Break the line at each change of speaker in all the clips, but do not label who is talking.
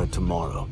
Pandora Tomorrow.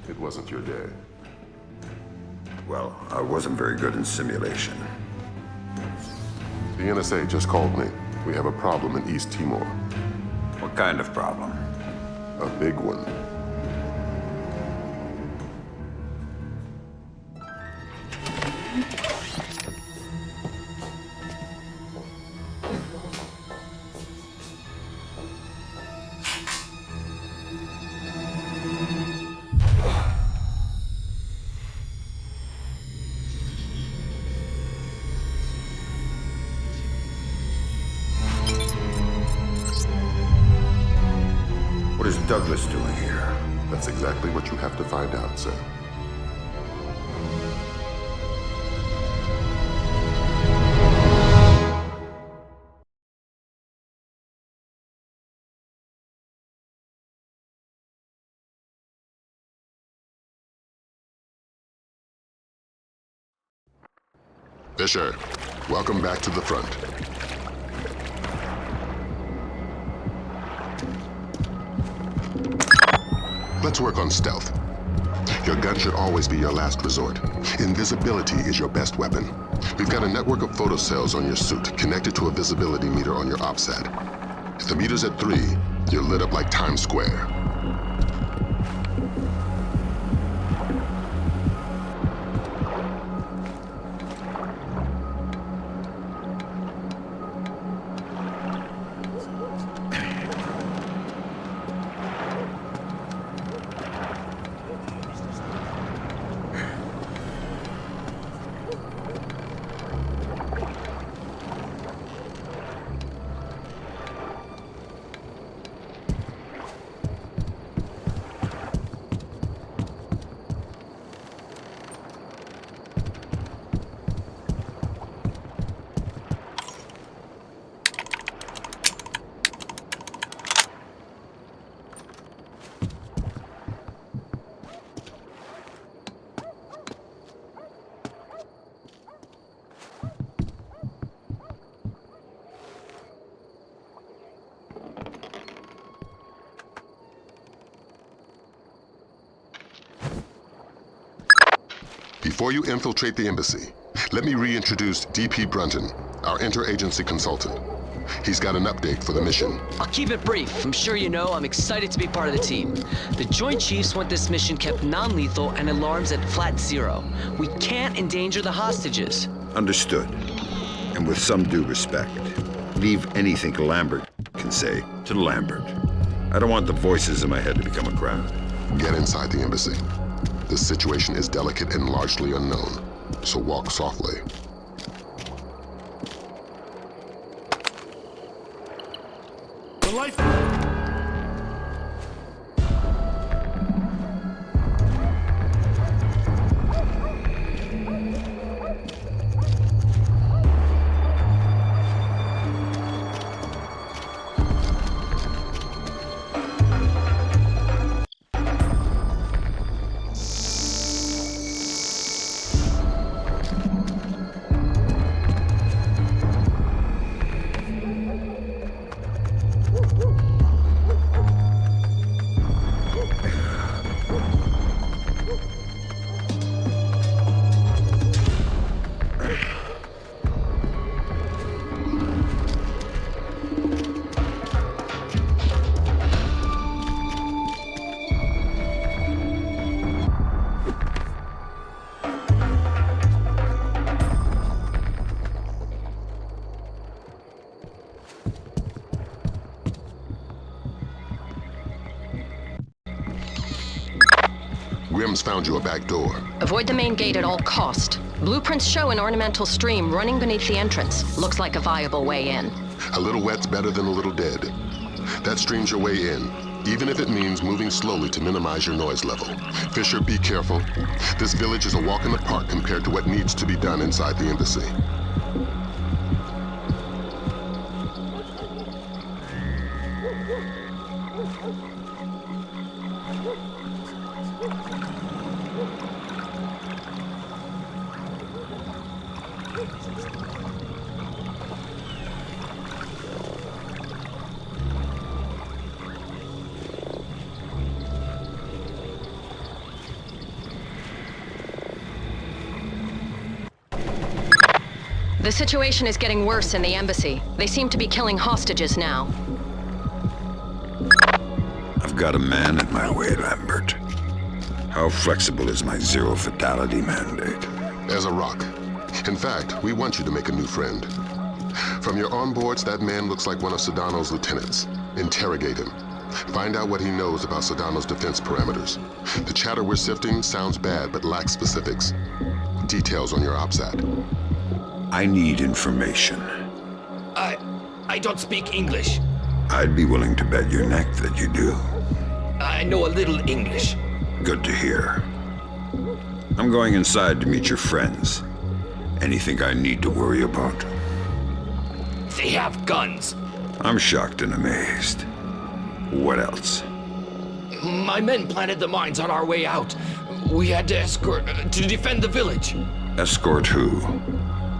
It wasn't your day.
Well, I wasn't very good in simulation.
The NSA just called me. We have a problem in East Timor.
What kind of problem?
A big one.
What is Douglas doing here?
That's exactly what you have to find out, sir. Fisher, welcome back to the front. Let's work on stealth. Your gun should always be your last resort. Invisibility is your best weapon. We've got a network of photocells on your suit connected to a visibility meter on your OPSAT. If the meter's at 3, you're lit up like Times Square. Before you infiltrate the embassy, let me reintroduce DP Brunton, our interagency consultant. He's got an update for the mission.
I'll keep it brief. I'm sure you know I'm excited to be part of the team. The Joint Chiefs want this mission kept non-lethal and alarms at flat 0. We can't endanger the hostages.
Understood. And with some due respect, leave anything Lambert can say to Lambert. I don't want the voices in my head to become a crowd.
Get inside the embassy. The situation is delicate and largely unknown, so walk softly.
The life.
Grimm's found you a back door.
Avoid the main gate at all cost. Blueprints show an ornamental stream running beneath the entrance. Looks like a viable way in.
A little wet's better than a little dead. That stream's your way in, even if it means moving slowly to minimize your noise level. Fisher, be careful. This village is a walk in the park compared to what needs to be done inside the embassy.
The situation is getting worse in the embassy. They seem to be killing hostages now.
I've got a man in my way, Lambert. How flexible is my zero fatality mandate?
As a rock. In fact, we want you to make a new friend. From your onboards, that man looks like one of Sedano's lieutenants. Interrogate him. Find out what he knows about Sedano's defense parameters. The chatter we're sifting sounds bad, but lacks specifics. Details on your OPSAT.
I need information.
I don't speak English.
I'd be willing to bet your neck that you do.
I know a little English.
Good to hear. I'm going inside to meet your friends. Anything I need to worry about?
They have guns.
I'm shocked and amazed. What else?
My men planted the mines on our way out. We had to escort to defend the village.
Escort who?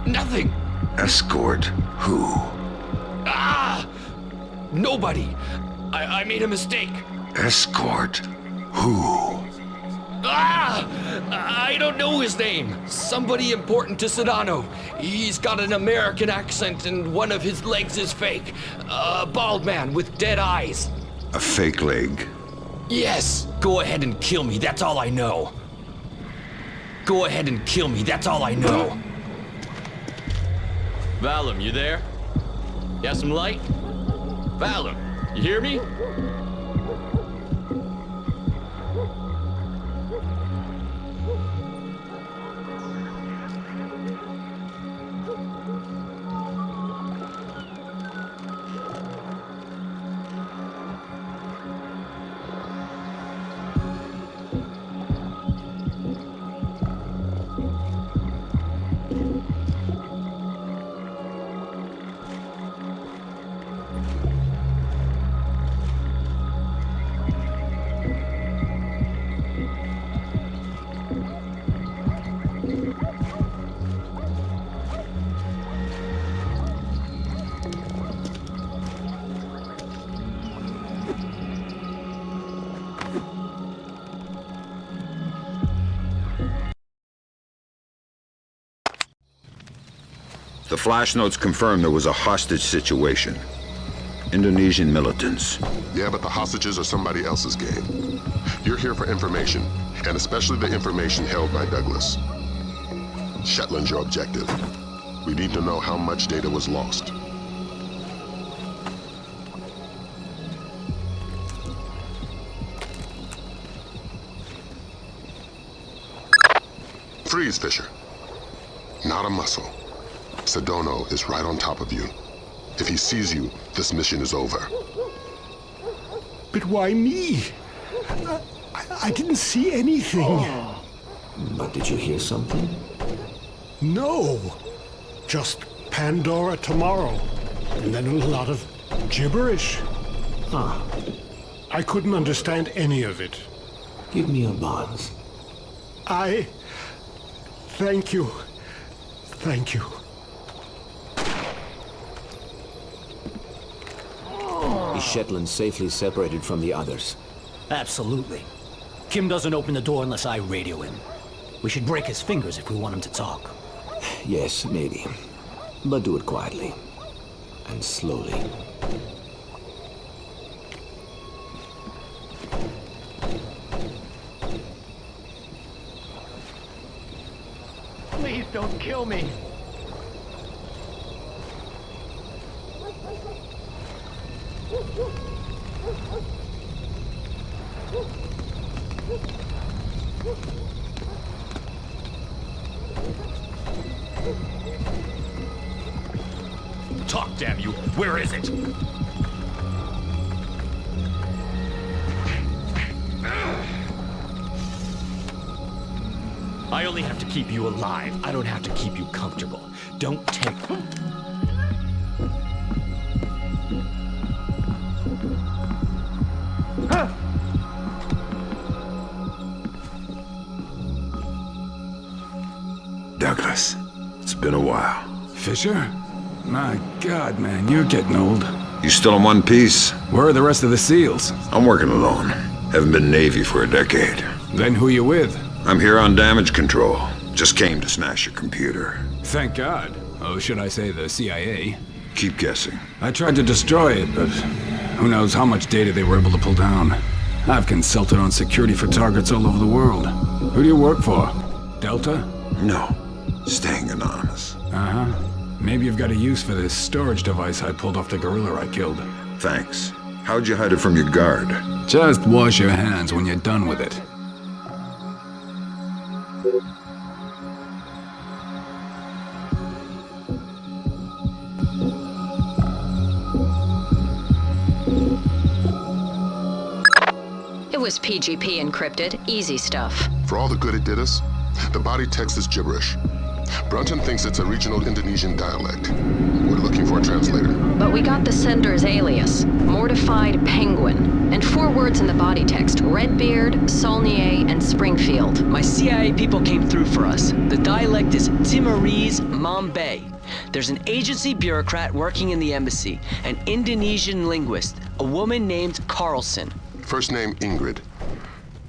Nothing.
Escort who?
Ah! Nobody. I made a mistake.
Escort who?
Ah! I don't know his name. Somebody important to Sedano. He's got an American accent and one of his legs is fake. A bald man with dead eyes.
A fake leg?
Yes. Go ahead and kill me. That's all I know. Go ahead and kill me. That's all I know.
Valum, you there? You have some light? Valum, you hear me?
The flash notes confirm there was a hostage situation. Indonesian militants.
Yeah, but the hostages are somebody else's game. You're here for information, and especially the information held by Douglas. Shetland's your objective. We need to know how much data was lost. Freeze, Fisher. Not a muscle. Sedona is right on top of you. If he sees you, this mission is over.
But why me? I didn't see anything.
But did you hear something?
No. Just Pandora Tomorrow. And then a lot of gibberish.
Ah,
I couldn't understand any of it.
give me a buzz.
Thank you. Thank you.
Is Shetland safely separated from the others?
Absolutely. Kim doesn't open the door unless I radio him. We should break his fingers if we want him to talk.
Yes, maybe. But do it quietly. And slowly.
Please don't kill me.
Talk, damn you! Where is it? I only have to keep you alive. I don't have to keep you comfortable. Don't take...
Douglas, it's been a while.
Fisher? My God, man, you're getting old.
You still in one piece?
Where are the rest of the SEALs?
I'm working alone. Haven't been Navy for a decade.
Then who you with?
I'm here on damage control. Just came to smash your computer.
Thank God. Oh, should I say the CIA?
Keep guessing.
I tried to destroy it, but who knows how much data they were able to pull down. I've consulted on security for targets all over the world. Who do you work for? Delta?
No. Staying anonymous.
Uh-huh. Maybe you've got a use for this storage device I pulled off the gorilla I killed.
Thanks. How'd you hide it from your guard?
Just wash your hands when you're done with it.
It was PGP encrypted. Easy stuff.
For all the good it did us, the body text is gibberish. Brunton thinks it's a regional Indonesian dialect. We're looking for a translator.
But we got the sender's alias, Mortified Penguin, and 4 words in the body text: Redbeard, Saulnier, and Springfield.
My CIA people came through for us. The dialect is Timorese Mambay. There's an agency bureaucrat working in the embassy, an Indonesian linguist, a woman named Carlson.
First name Ingrid.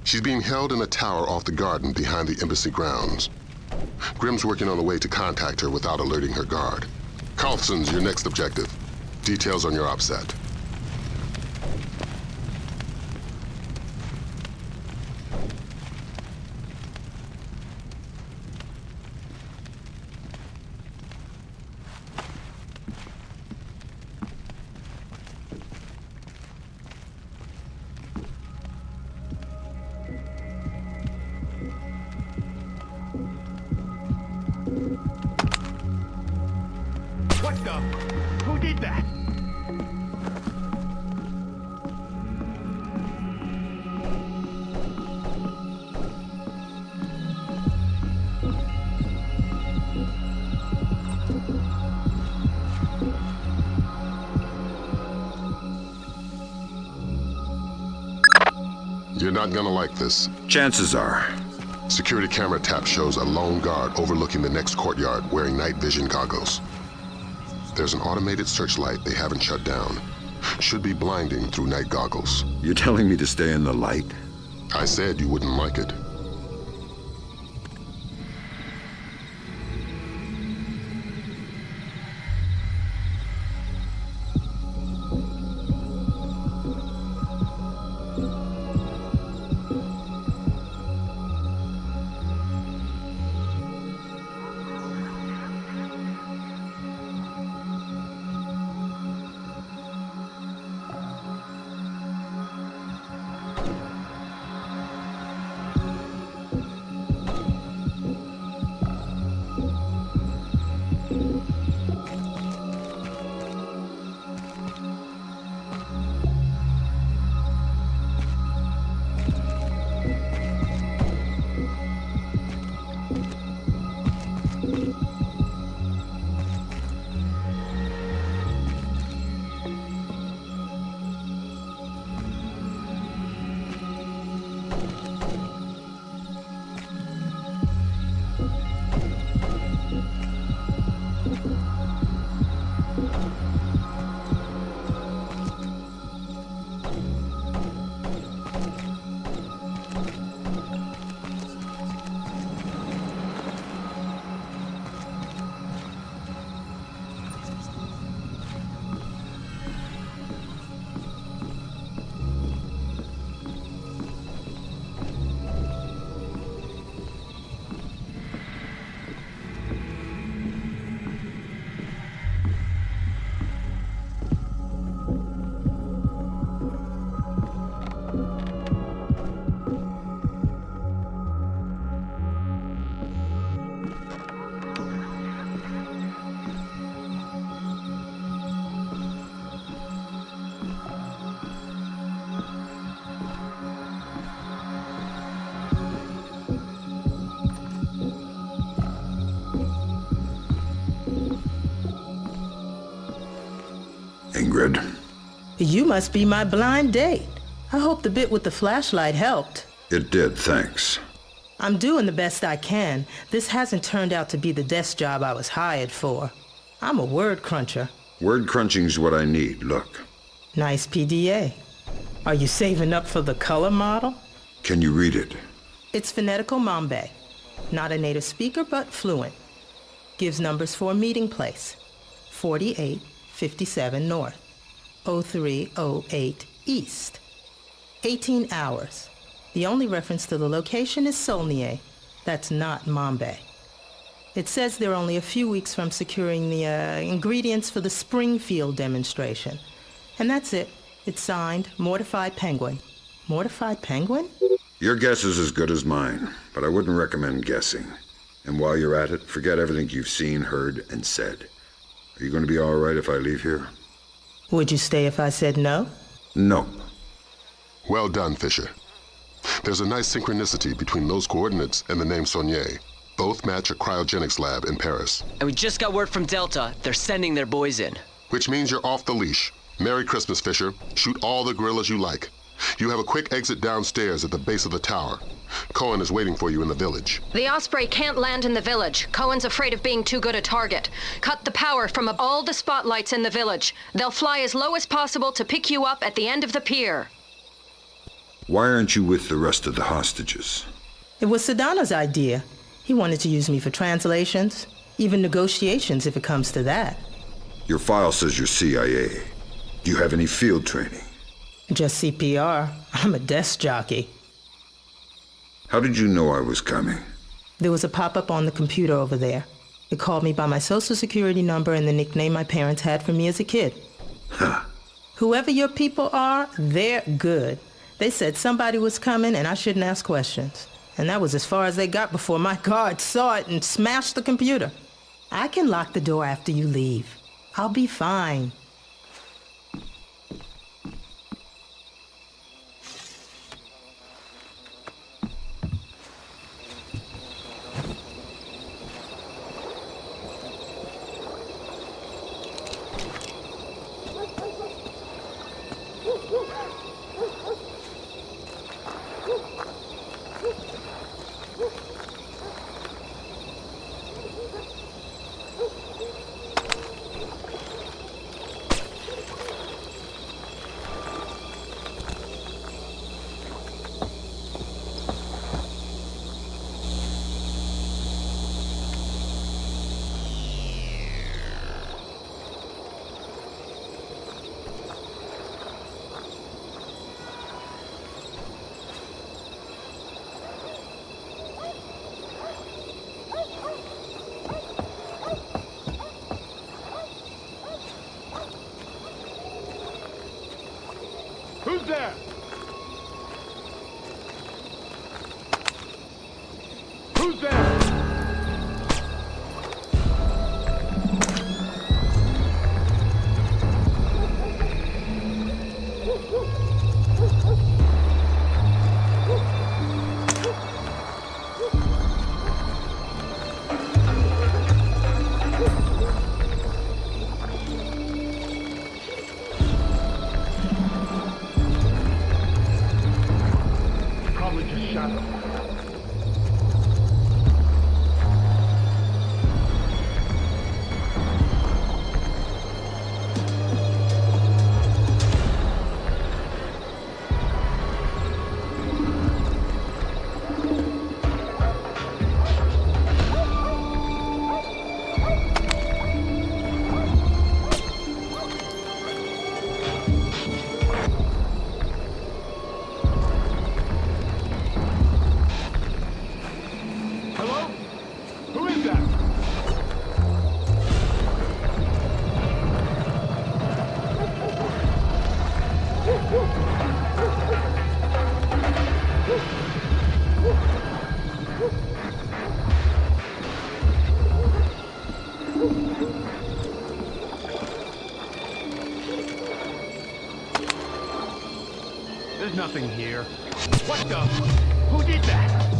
She's being held in a tower off the garden behind the embassy grounds. Grimm's working on a way to contact her without alerting her guard. Carlson's your next objective. Details on your OPSAT.
What the? Who did that?
You're not gonna like this.
Chances are.
Security camera tap shows a lone guard overlooking the next courtyard wearing night vision goggles. There's an automated searchlight they haven't shut down. Should be blinding through night goggles.
You're telling me to stay in the light?
I said you wouldn't like it.
Ingrid.
You must be my blind date. I hope the bit with the flashlight helped.
It did, thanks.
I'm doing the best I can. This hasn't turned out to be the desk job I was hired for. I'm a word cruncher.
Word crunching's what I need, look.
Nice PDA. Are you saving up for the color model?
Can you read it?
It's phonetical Mambe. Not a native speaker, but fluent. Gives numbers for a meeting place. 4857 North. 0308 East. 18 hours. The only reference to the location is Solnier. That's not Mambe. It says they're only a few weeks from securing the ingredients for the Springfield demonstration. And that's it. It's signed, Mortified Penguin. Mortified Penguin?
Your guess is as good as mine, but I wouldn't recommend guessing. And while you're at it, forget everything you've seen, heard, and said. Are you going to be all right if I leave here?
Would you stay if I said no?
Nope.
Well done, Fisher. There's a nice synchronicity between those coordinates and the name Saulnier. Both match a cryogenics lab in Paris.
And we just got word from Delta. They're sending their boys in.
Which means you're off the leash. Merry Christmas, Fisher. Shoot all the gorillas you like. You have a quick exit downstairs at the base of the tower. Cohen is waiting for you in the village.
The Osprey can't land in the village. Cohen's afraid of being too good a target. Cut the power from all the spotlights in the village. They'll fly as low as possible to pick you up at the end of the pier.
Why aren't you with the rest of the hostages?
It was Sedano's idea. He wanted to use me for translations, even negotiations if it comes to that.
Your file says you're CIA. Do you have any field training?
Just CPR. I'm a desk jockey.
How did you know I was coming?
There was a pop-up on the computer over there. It called me by my social security number and the nickname my parents had for me as a kid.
Huh.
Whoever your people are, they're good. They said somebody was coming and I shouldn't ask questions. And that was as far as they got before my guard saw it and smashed the computer. I can lock the door after you leave. I'll be fine.
Who's there? Who's there? something here. What the? Who did that?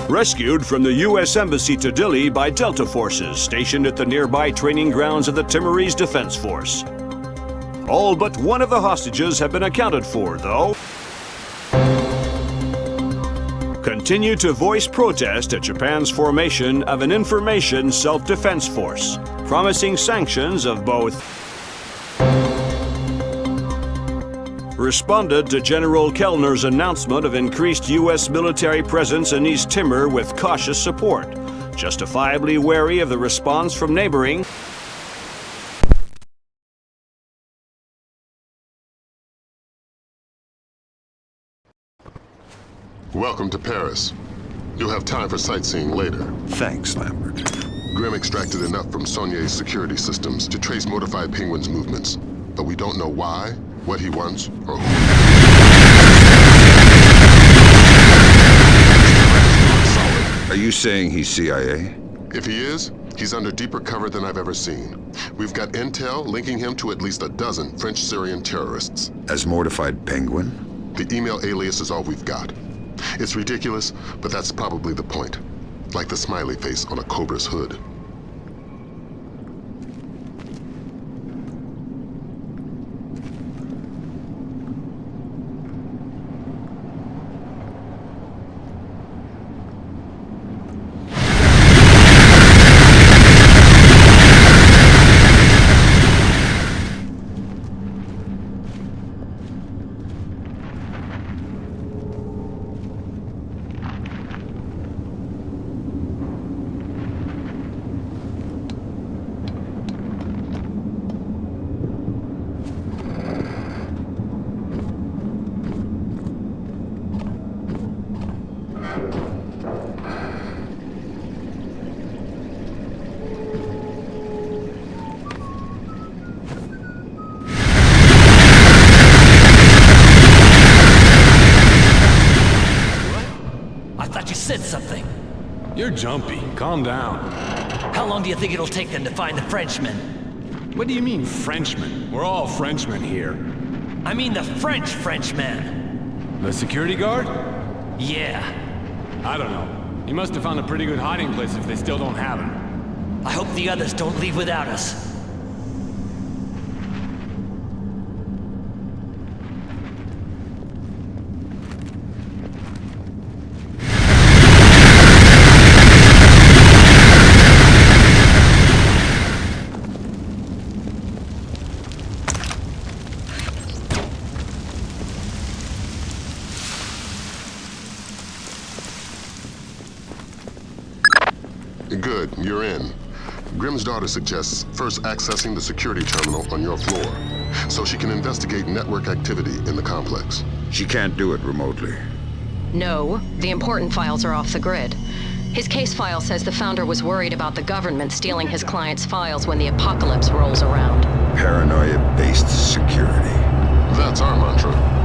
Rescued from the U.S. Embassy to Dili by Delta forces stationed at the nearby training grounds of the Timorese Defense Force. All but one of the hostages have been accounted for, though. Continue to voice protest at Japan's formation of an information self-defense force, promising sanctions of both. Responded to General Kellner's announcement of increased U.S. military presence in East Timor with cautious support, justifiably wary of the response from neighboring.
Welcome to Paris. You'll have time for sightseeing later.
Thanks, Lambert.
Grim extracted enough from Saulnier's security systems to trace Mortified Penguin's movements, but we don't know why, what he wants, or who.
Are you saying he's CIA?
If he is, he's under deeper cover than I've ever seen. We've got intel linking him to at least a dozen French-Syrian terrorists.
As Mortified Penguin?
The email alias is all we've got. It's ridiculous, but that's probably the point. Like the smiley face on a cobra's hood.
Said something.
You're jumpy. Calm down.
How long do you think it'll take them to find the Frenchmen?
What do you mean, Frenchmen? We're all Frenchmen here.
I mean the Frenchman.
The security guard?
Yeah.
I don't know. He must have found a pretty good hiding place if they still don't have him.
I hope the others don't leave without us.
Good, you're in. Grimm's daughter suggests first accessing the security terminal on your floor, so she can investigate network activity in the complex.
She can't do it remotely.
No, the important files are off the grid. His case file says the founder was worried about the government stealing his client's files when the apocalypse rolls around.
Paranoia-based security.
That's our mantra.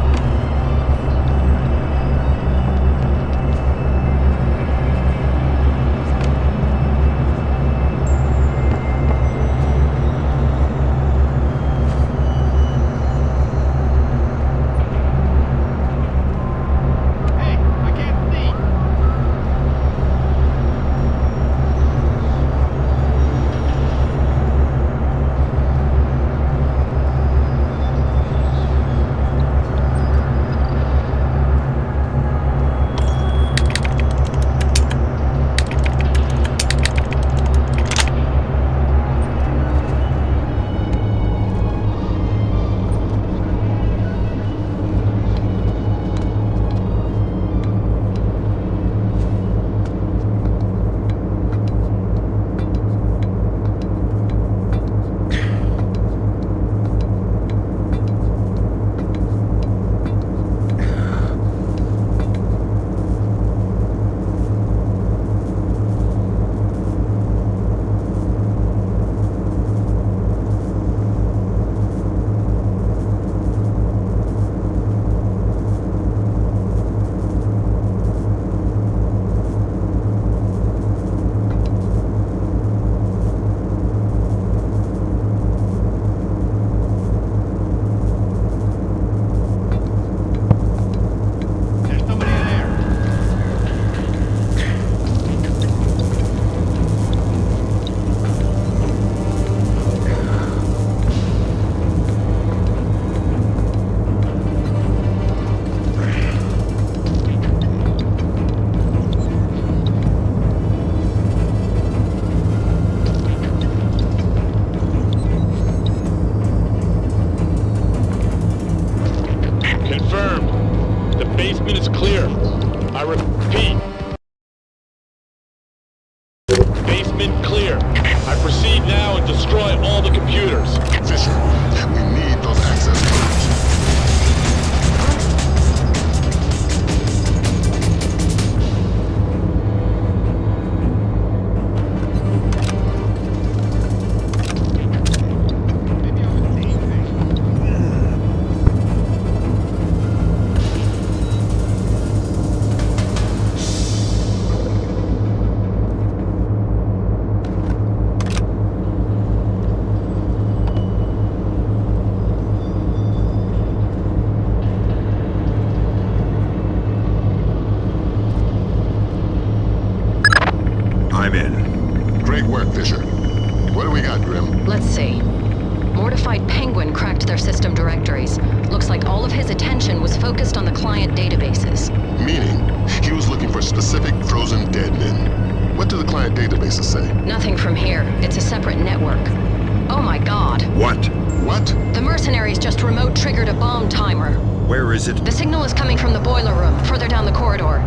Basement is clear. I repeat. Basement clear. I proceed now and destroy all the computers.
Fisher, we need those access codes.
I'm in.
Great work, Fisher. What do we got, Grim?
Let's see. Mortified Penguin cracked their system directories. Looks like all of his attention was focused on the client databases.
Meaning, he was looking for specific frozen dead men. What do the client databases say?
Nothing from here. It's a separate network. Oh my god.
What?
What?
The mercenaries just remote triggered a bomb timer.
Where is it?
The signal is coming from the boiler room, further down the corridor.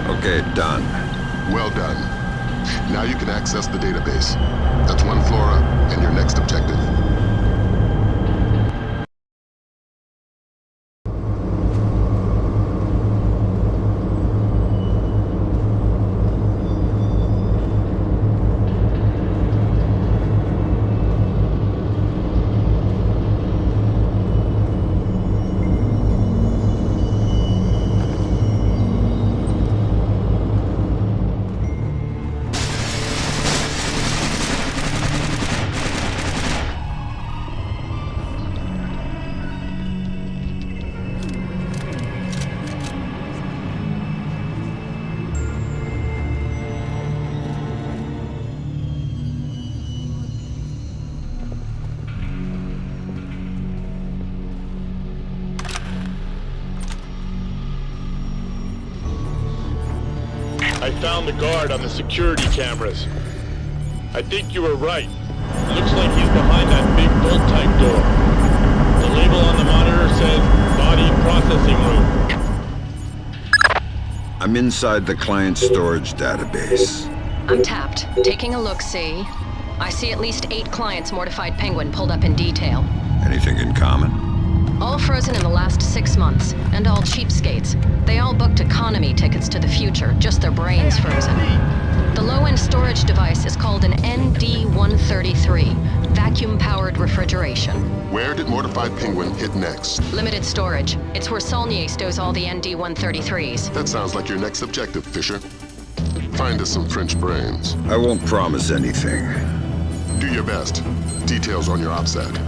Okay, done.
Well done. Now you can access the database. That's one Flora and your next objective.
I found the guard on the security cameras. I think you were right. Looks like he's behind that big bolt-type door. The label on the monitor says Body Processing Room.
I'm inside the client storage database.
I'm tapped. Taking a look-see. I see at least 8 clients Mortified Penguin pulled up in detail.
Anything in common?
All frozen in the last 6 months, and all cheapskates. They all booked economy tickets to the future, just their brains frozen. The low-end storage device is called an ND-133, vacuum-powered refrigeration.
Where did Mortified Penguin hit next?
Limited storage. It's where Saulnier stores all the ND-133s.
That sounds like your next objective, Fisher. Find us some French brains.
I won't promise anything.
Do your best. Details on your OPSAT.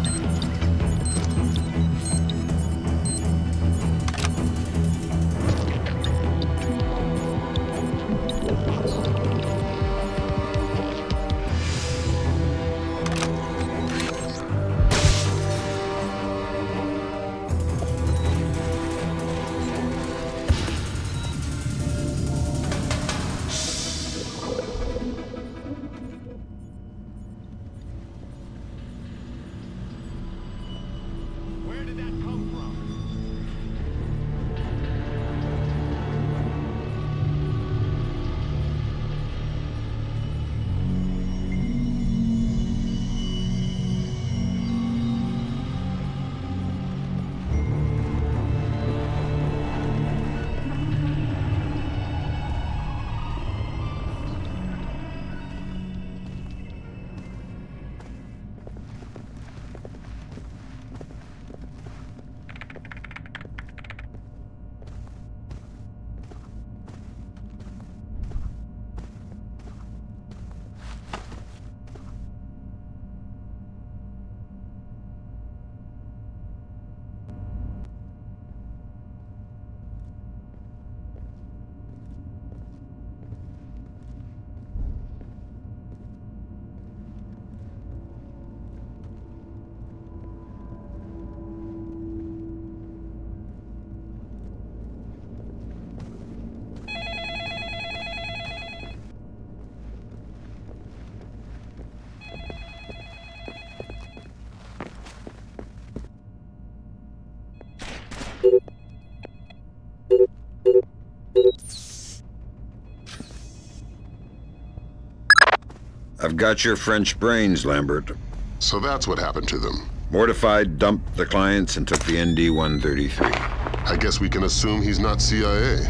I've got your French brains, Lambert.
So that's what happened to them.
Mortified, dumped the clients and took the ND-133.
I guess we can assume he's not CIA,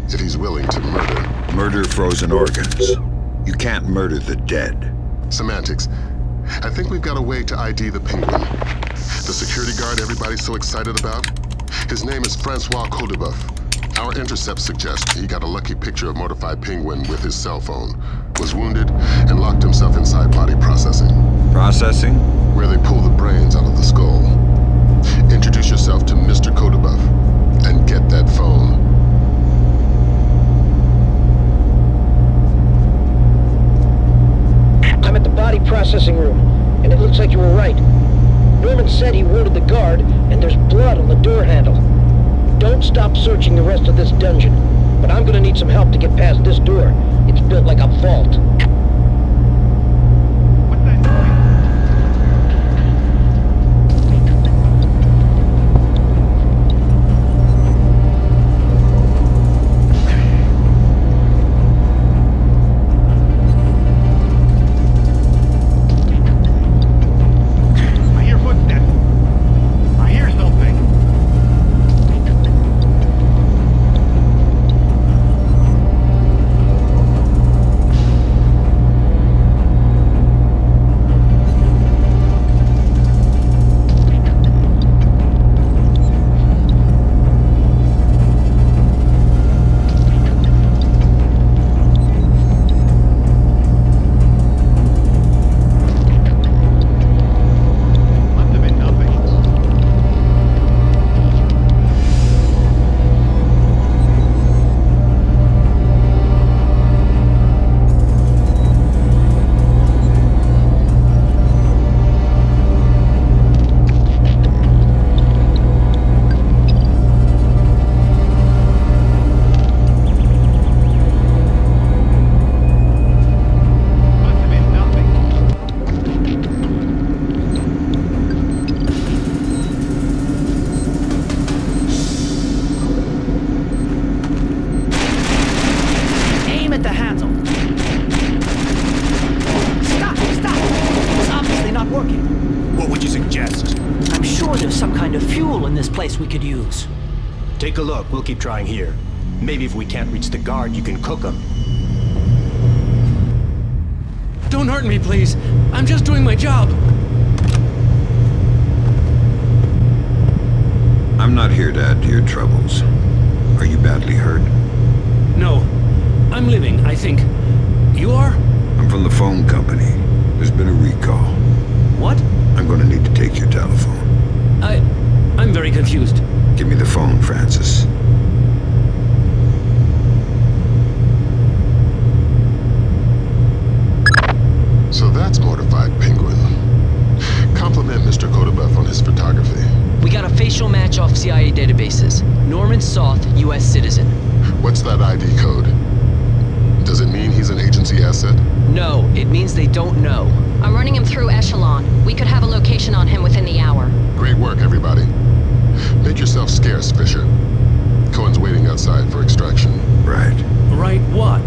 if he's willing to murder.
Murder frozen organs. You can't murder the dead.
Semantics. I think we've got a way to ID the Penguin. The security guard everybody's so excited about? His name is Francois Codebuff. Our intercepts suggest he got a lucky picture of Mortified Penguin with his cell phone, was wounded, and locked himself inside body processing.
Processing?
Where they pull the brains out of the skull. Introduce yourself to Mr. Codebuff, and get that phone.
I'm at the body processing room, and it looks like you were right. Norman said he wounded the guard, and there's blood on the door handle. Don't stop searching the rest of this dungeon, but I'm gonna need some help to get past this door. It's built like a vault.
We could use.
Take a look. We'll keep trying here. Maybe if we can't reach the guard, you can cook them.
Don't hurt me, please. I'm just doing my job.
I'm not here to add to your troubles. Are you badly hurt?
No. I'm living, I think. You are?
I'm from the phone company. There's been a recall.
What?
I'm gonna need to take your telephone.
I'm very confused.
Give me the phone, Francis.
So that's Mortified Penguin. Compliment Mr. Codebuff on his photography.
We got a facial match off CIA databases. Norman Soth, U.S. citizen.
What's that ID code? Does it mean he's an agency asset?
No, it means they don't know.
I'm running him through Echelon. We could have a location on him within the hour.
Great work, everybody. Make yourself scarce, Fisher. Cohen's waiting outside for extraction.
Right.
Right what?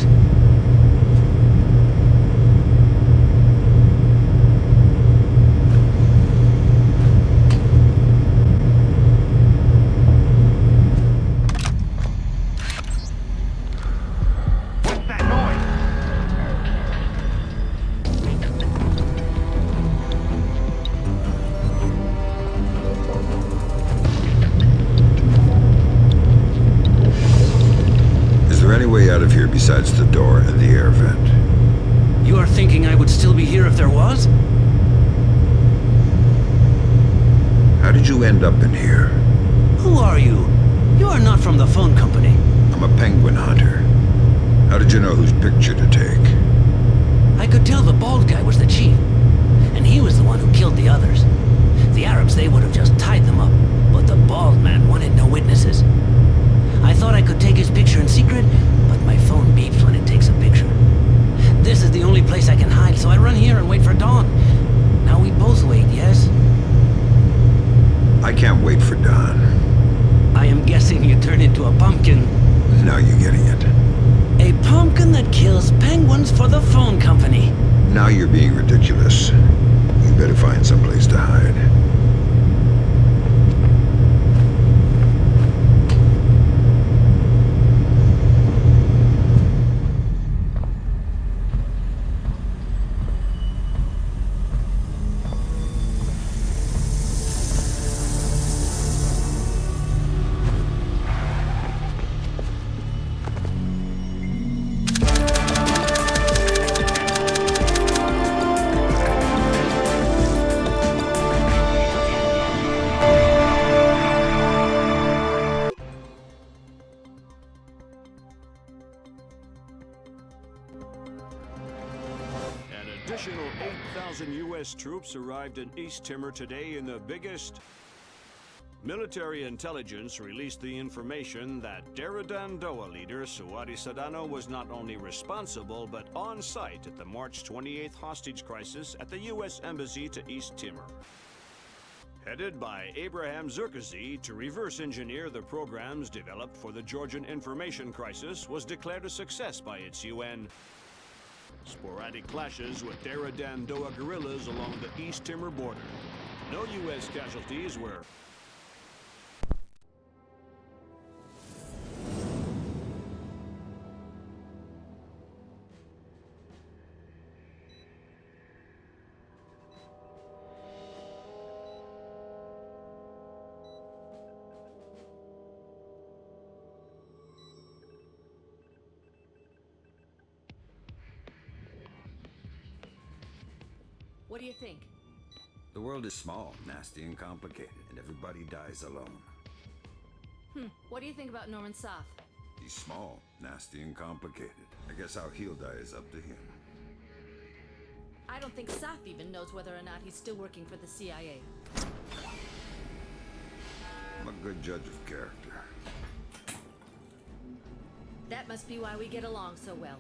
Besides the door and the air vent.
You are thinking I would still be here if there was?
How did you end up in here?
Who are you? You are not from the phone company.
I'm a penguin hunter. How did you know whose picture to take?
I could tell the bald guy was the chief. And he was the one who killed the others. The Arabs, they would have just tied them up. But the bald man wanted no witnesses. I thought I could take his picture in secret, but my phone beeps when it takes a picture. This is the only place I can hide, so I run here and wait for dawn. Now we both wait, yes?
I can't wait for dawn.
I am guessing you turn into a pumpkin.
Now you're getting it.
A pumpkin that kills penguins for the phone company.
Now you're being ridiculous. You better find someplace to hide.
Additional 8,000 U.S. troops arrived in East Timor today in the biggest... Military intelligence released the information that Daradandoa leader Suadi Sadano was not only responsible but on site at the March 28th hostage crisis at the U.S. Embassy to East Timor. Headed by Abraham Zerkazi to reverse engineer the programs developed for the Georgian information crisis was declared a success by its UN. Sporadic clashes with Daradandoa guerrillas along the East Timor border. No U.S. casualties were...
What do you think?
The world is small, nasty, and complicated, and everybody dies alone.
What do you think about Norman Soth?
He's small, nasty, and complicated. I guess how he'll die is up to him.
I don't think Soth even knows whether or not he's still working for the CIA.
I'm a good judge of character.
That must be why we get along so well.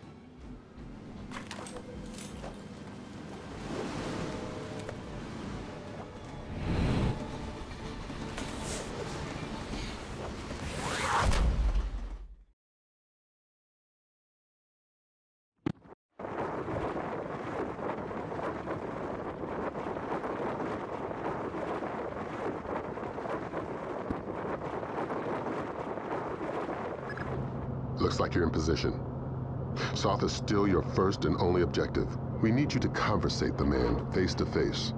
Looks like you're in position. Soth is still your first and only objective. We need you to conversate the man face to face.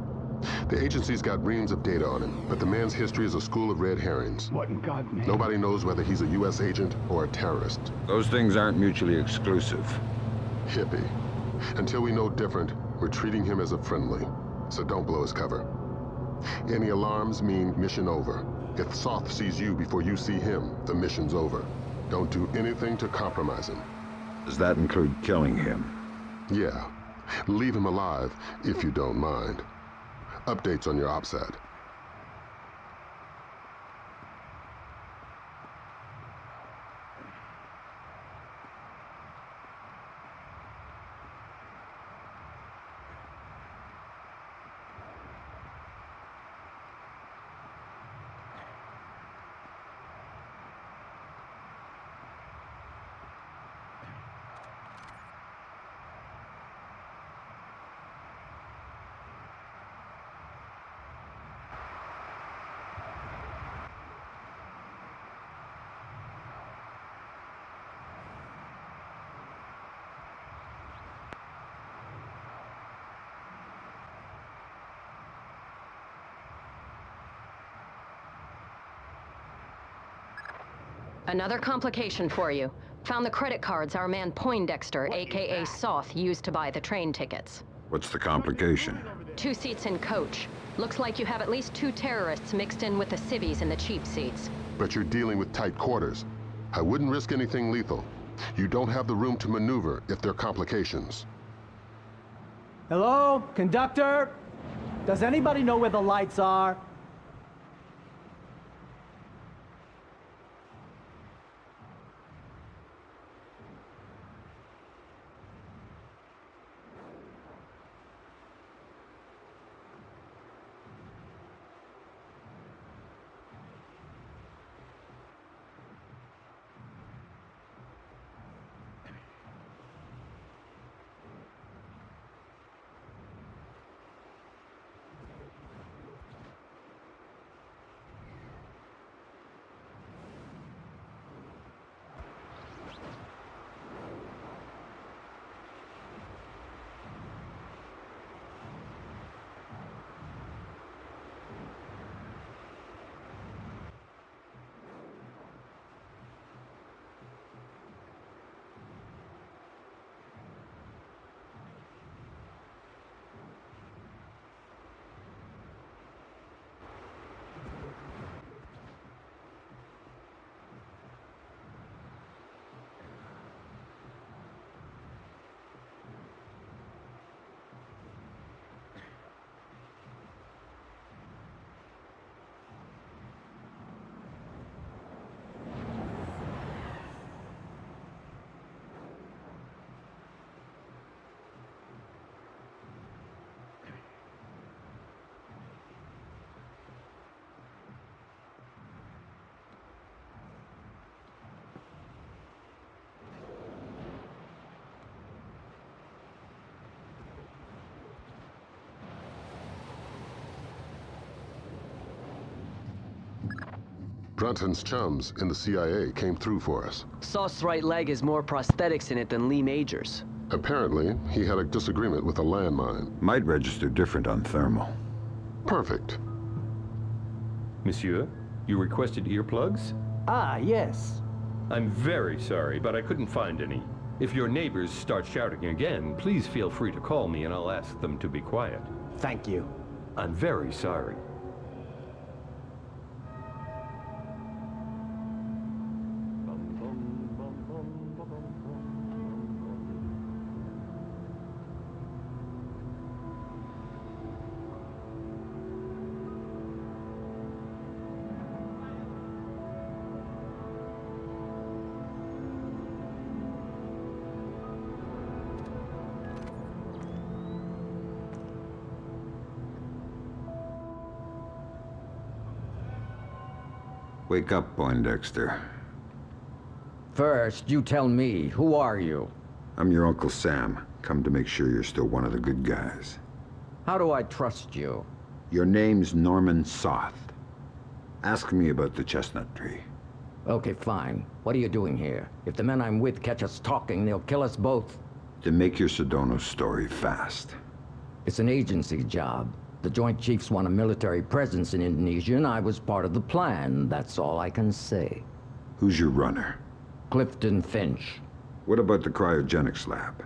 The agency's got reams of data on him, but the man's history is a school of red herrings.
What in God's name?
Nobody knows whether he's a U.S. agent or a terrorist.
Those things aren't mutually exclusive.
Hippie. Until we know different, we're treating him as a friendly. So don't blow his cover. Any alarms mean mission over. If Soth sees you before you see him, the mission's over. Don't do anything to compromise him.
Does that include killing him?
Yeah. Leave him alive, if you don't mind. Updates on your OPSAT.
Another complication for you. Found the credit cards our man Poindexter, aka Soth, used to buy the train tickets.
What's the complication?
2 seats in coach. Looks like you have at least 2 terrorists mixed in with the civvies in the cheap seats.
But you're dealing with tight quarters. I wouldn't risk anything lethal. You don't have the room to maneuver if there are complications.
Hello? Conductor? Does anybody know where the lights are?
Brunton's chums in the CIA came through for us.
Sauce's right leg has more prosthetics in it than Lee Major's.
Apparently, he had a disagreement with a landmine.
Might register different on thermal.
Perfect.
Monsieur, you requested earplugs?
Ah, yes.
I'm very sorry, but I couldn't find any. If your neighbors start shouting again, please feel free to call me and I'll ask them to be quiet.
Thank you.
I'm very sorry.
Wake up, Poindexter.
First, you tell me, who are you?
I'm your Uncle Sam. Come to make sure you're still one of the good guys.
How do I trust you?
Your name's Norman Soth. Ask me about the chestnut tree.
Okay, fine. What are you doing here? If the men I'm with catch us talking, they'll kill us both.
To make your Sedona story fast.
It's an agency job. The Joint Chiefs want a military presence in Indonesia, and I was part of the plan. That's all I can say.
Who's your runner?
Clifton Finch.
What about the cryogenics lab?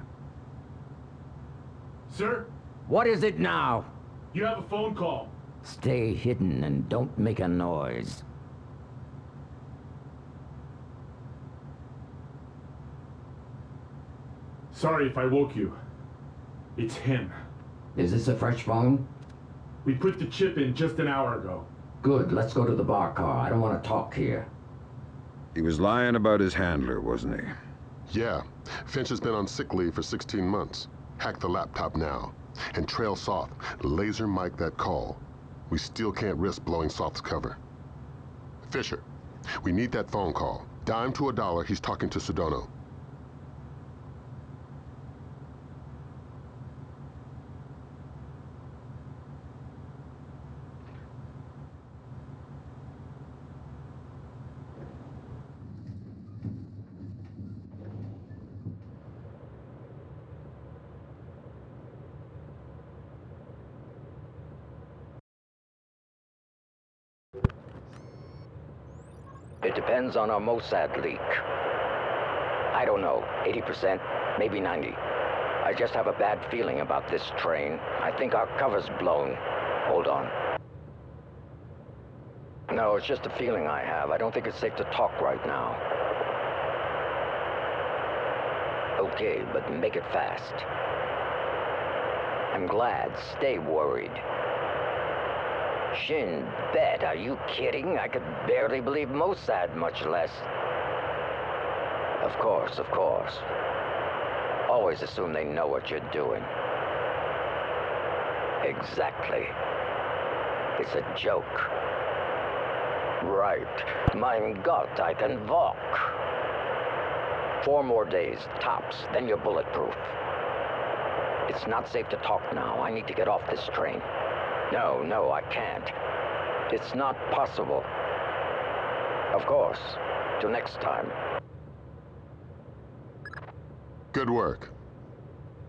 Sir?
What is it now?
You have a phone call.
Stay hidden and don't make a noise.
Sorry if I woke you. It's him.
Is this a fresh phone?
We put the chip in just an hour ago.
Good, let's go to the bar car. I don't want to talk here.
He was lying about his handler, wasn't he?
Yeah. Finch has been on sick leave for 16 months. Hack the laptop now. And trail Soth. Laser mic that call. We still can't risk blowing Soth's cover. Fisher, we need that phone call. Dime to $1, he's talking to Sedona.
It depends on our Mossad leak. I don't know, 80%, maybe 90. I just have a bad feeling about this train. I think our cover's blown. Hold on. No, it's just a feeling I have. I don't think it's safe to talk right now. Okay, but make it fast. I'm glad. Stay worried. Shin Bet, are you kidding? I could barely believe Mossad, much less. Of course, of course. Always assume they know what you're doing. Exactly. It's a joke. Right. Mein Gott, I can walk. 4 more days, tops, then you're bulletproof. It's not safe to talk now. I need to get off this train. No, I can't. It's not possible. Of course. Till next time.
Good work.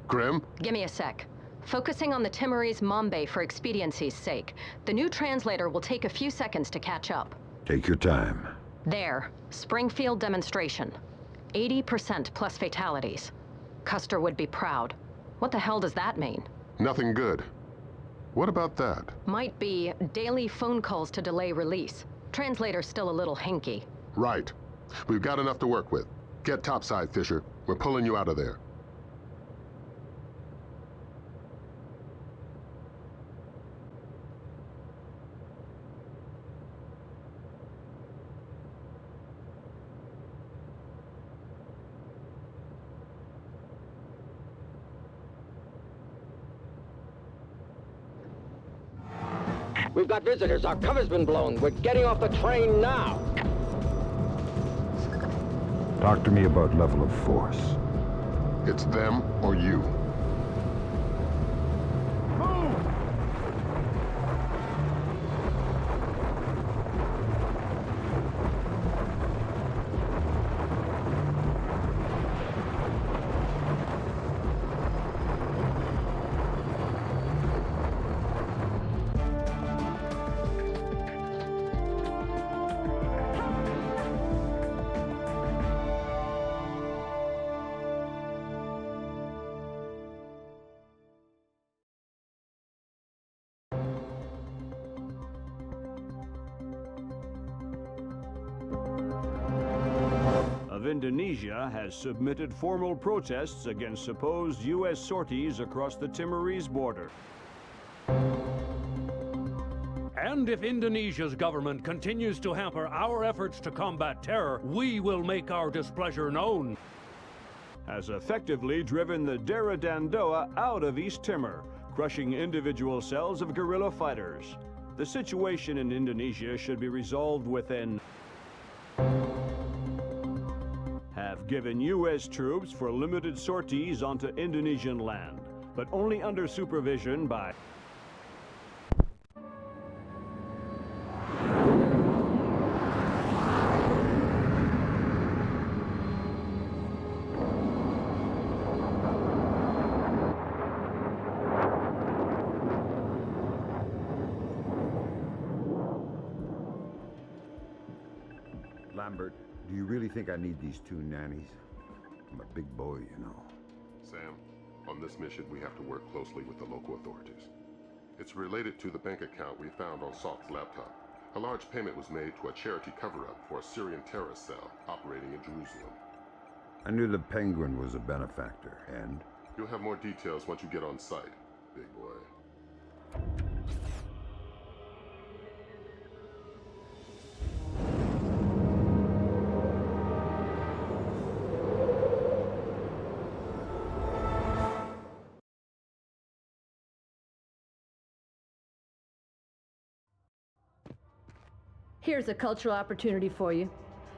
Grim?
Give me a sec. Focusing on the Timorese Mombay for expediency's sake. The new translator will take a few seconds to catch up.
Take your time.
There. Springfield demonstration. 80% plus fatalities. Custer would be proud. What the hell does that mean?
Nothing good. What about that?
Might be daily phone calls to delay release. Translator's still a little hinky.
Right. We've got enough to work with. Get topside, Fisher. We're pulling you out of there.
We've got visitors. Our cover's been blown. We're getting off the train now.
Talk to me about level of force.
It's them or you.
of Indonesia has submitted formal protests against supposed U.S. sorties across the Timorese border.
And if Indonesia's government continues to hamper our efforts to combat terror, we will make our displeasure known.
Has effectively driven the Dera Dandoa out of East Timor, crushing individual cells of guerrilla fighters. The situation in Indonesia should be resolved within. Have given U.S. troops for limited sorties onto Indonesian land, but only under supervision by.
Lambert, do you really think I need these two nannies? I'm a big boy, you know.
Sam, on this mission we have to work closely with the local authorities. It's related to the bank account we found on Salt's laptop. A large payment was made to a charity cover-up for a Syrian terrorist cell operating in Jerusalem.
I knew the Penguin was a benefactor, and?
You'll have more details once you get on site, big boy.
Here's a cultural opportunity for you.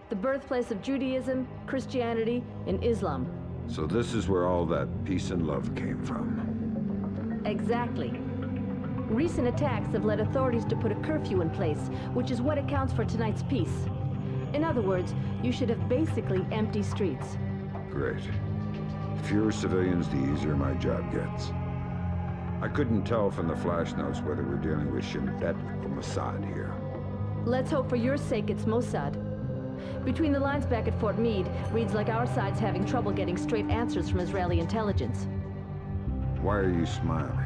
The birthplace of Judaism, Christianity, and Islam.
So this is where all that peace and love came from.
Exactly. Recent attacks have led authorities to put a curfew in place, which is what accounts for tonight's peace. In other words, you should have basically empty streets.
Great. The fewer civilians, the easier my job gets. I couldn't tell from the flash notes whether we're dealing with Shin Bet or Mossad here.
Let's hope for your sake it's Mossad. Between the lines back at Fort Meade, reads like our side's having trouble getting straight answers from Israeli intelligence.
Why are you smiling?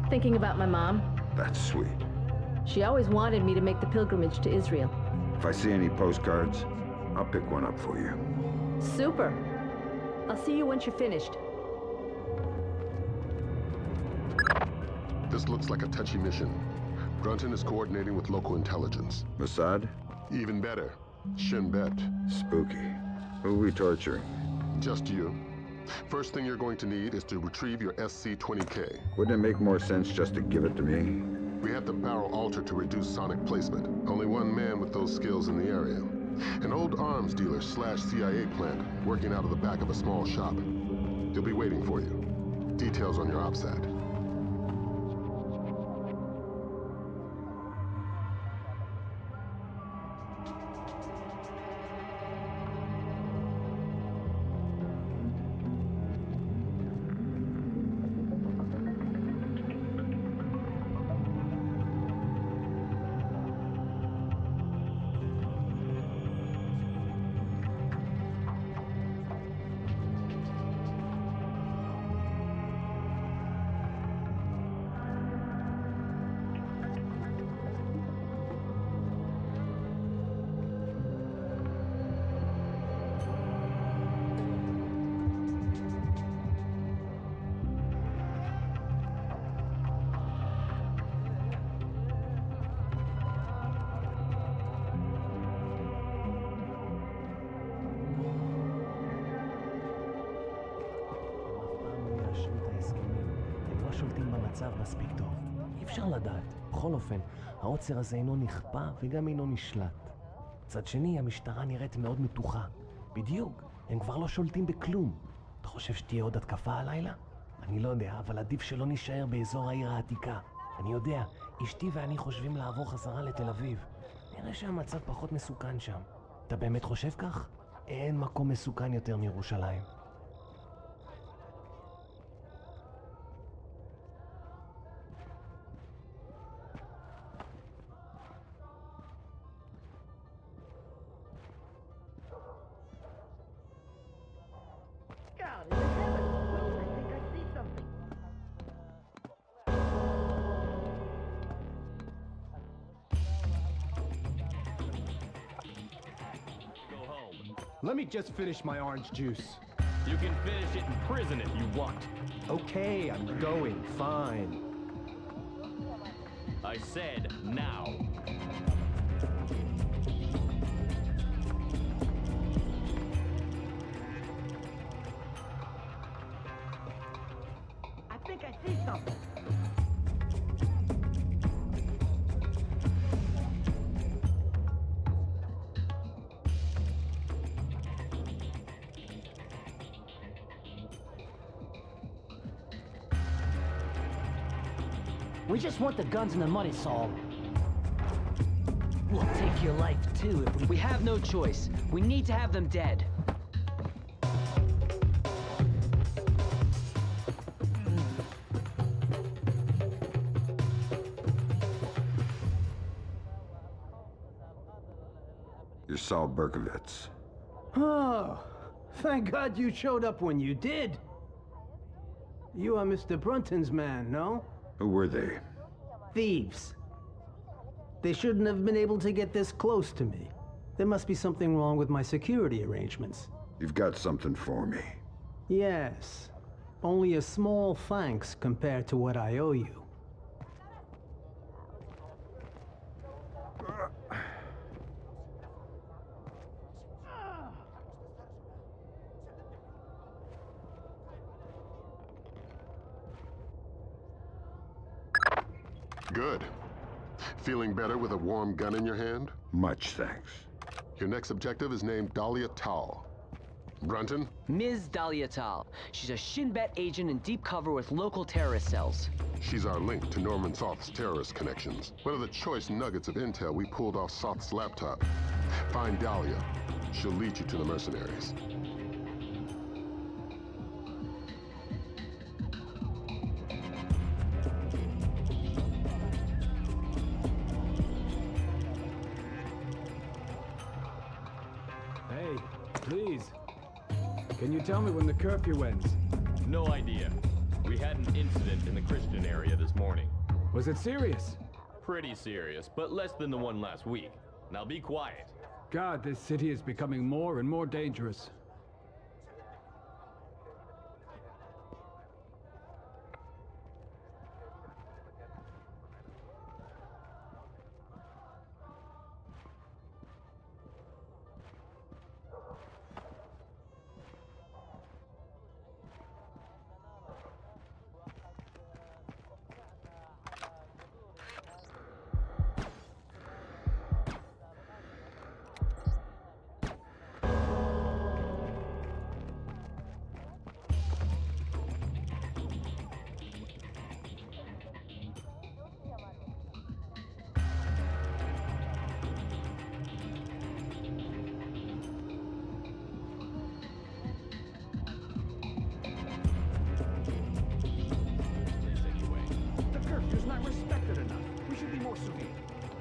Thinking about my mom.
That's sweet.
She always wanted me to make the pilgrimage to Israel.
If I see any postcards, I'll pick one up for you.
Super. I'll see you once you're finished.
This looks like a touchy mission. Grunton is coordinating with local intelligence.
Mossad?
Even better. Shin Bet.
Spooky. Who are we torturing?
Just you. First thing you're going to need is to retrieve your SC-20K.
Wouldn't it make more sense just to give it to me?
We have the barrel altered to reduce sonic placement. Only one man with those skills in the area. An old arms dealer / CIA plant working out of the back of a small shop. He'll be waiting for you. Details on your OPSAT.
מספיק טוב. אי אפשר לדעת. בכל אופן, העוצר הזה אינו נכפה וגם אינו נשלט. מצד שני, המשטרה נראית מאוד מתוחה. בדיוק, הם כבר לא שולטים בכלום. אתה חושב שתהיה עוד התקפה הלילה? אני לא יודע, אבל עדיף שלא נשאר באזור העיר העתיקה. אני יודע, אשתי ואני חושבים לעבור חזרה לתל אביב. נראה שהמצב פחות מסוכן שם. אתה באמת חושב כך? אין מקום מסוכן יותר מירושלים.
Go home.
Let me just finish my orange juice.
You can finish it in prison if you want.
Okay, I'm going. Fine.
I said now.
I think I see something.
We just want the guns and the money, Saul.
We'll take your life too if we have no choice. We need to have them dead.
You're Saul Berkovitz.
Oh, thank God you showed up when you did. You are Mr. Brunton's man, no?
Who were they?
Thieves. They shouldn't have been able to get this close to me. There must be something wrong with my security arrangements.
You've got something for me.
Yes. Only a small thanks compared to what I owe you.
Good. Feeling better with a warm gun in your hand?
Much thanks.
Your next objective is named Dahlia Tal. Brunton?
Ms. Dahlia Tal. She's a Shin Bet agent in deep cover with local terrorist cells.
She's our link to Norman Soth's terrorist connections. One of the choice nuggets of intel we pulled off Soth's laptop. Find Dahlia. She'll lead you to the mercenaries.
Hey, please. Can you tell me when the curfew ends?
No idea. We had an incident in the Christian area this morning.
Was it serious?
Pretty serious, but less than the one last week. Now be quiet.
God, this city is becoming more and more dangerous.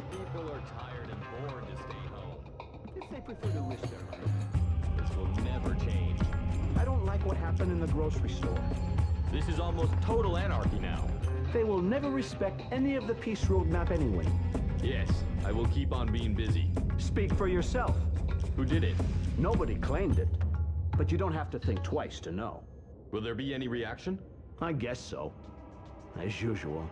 People are tired and bored to stay home.
If they prefer to risk their life.
This will never change.
I don't like what happened in the grocery store.
This is almost total anarchy now.
They will never respect any of the peace roadmap anyway.
Yes, I will keep on being busy.
Speak for yourself.
Who did it?
Nobody claimed it. But you don't have to think twice to know.
Will there be any reaction?
I guess so. As usual.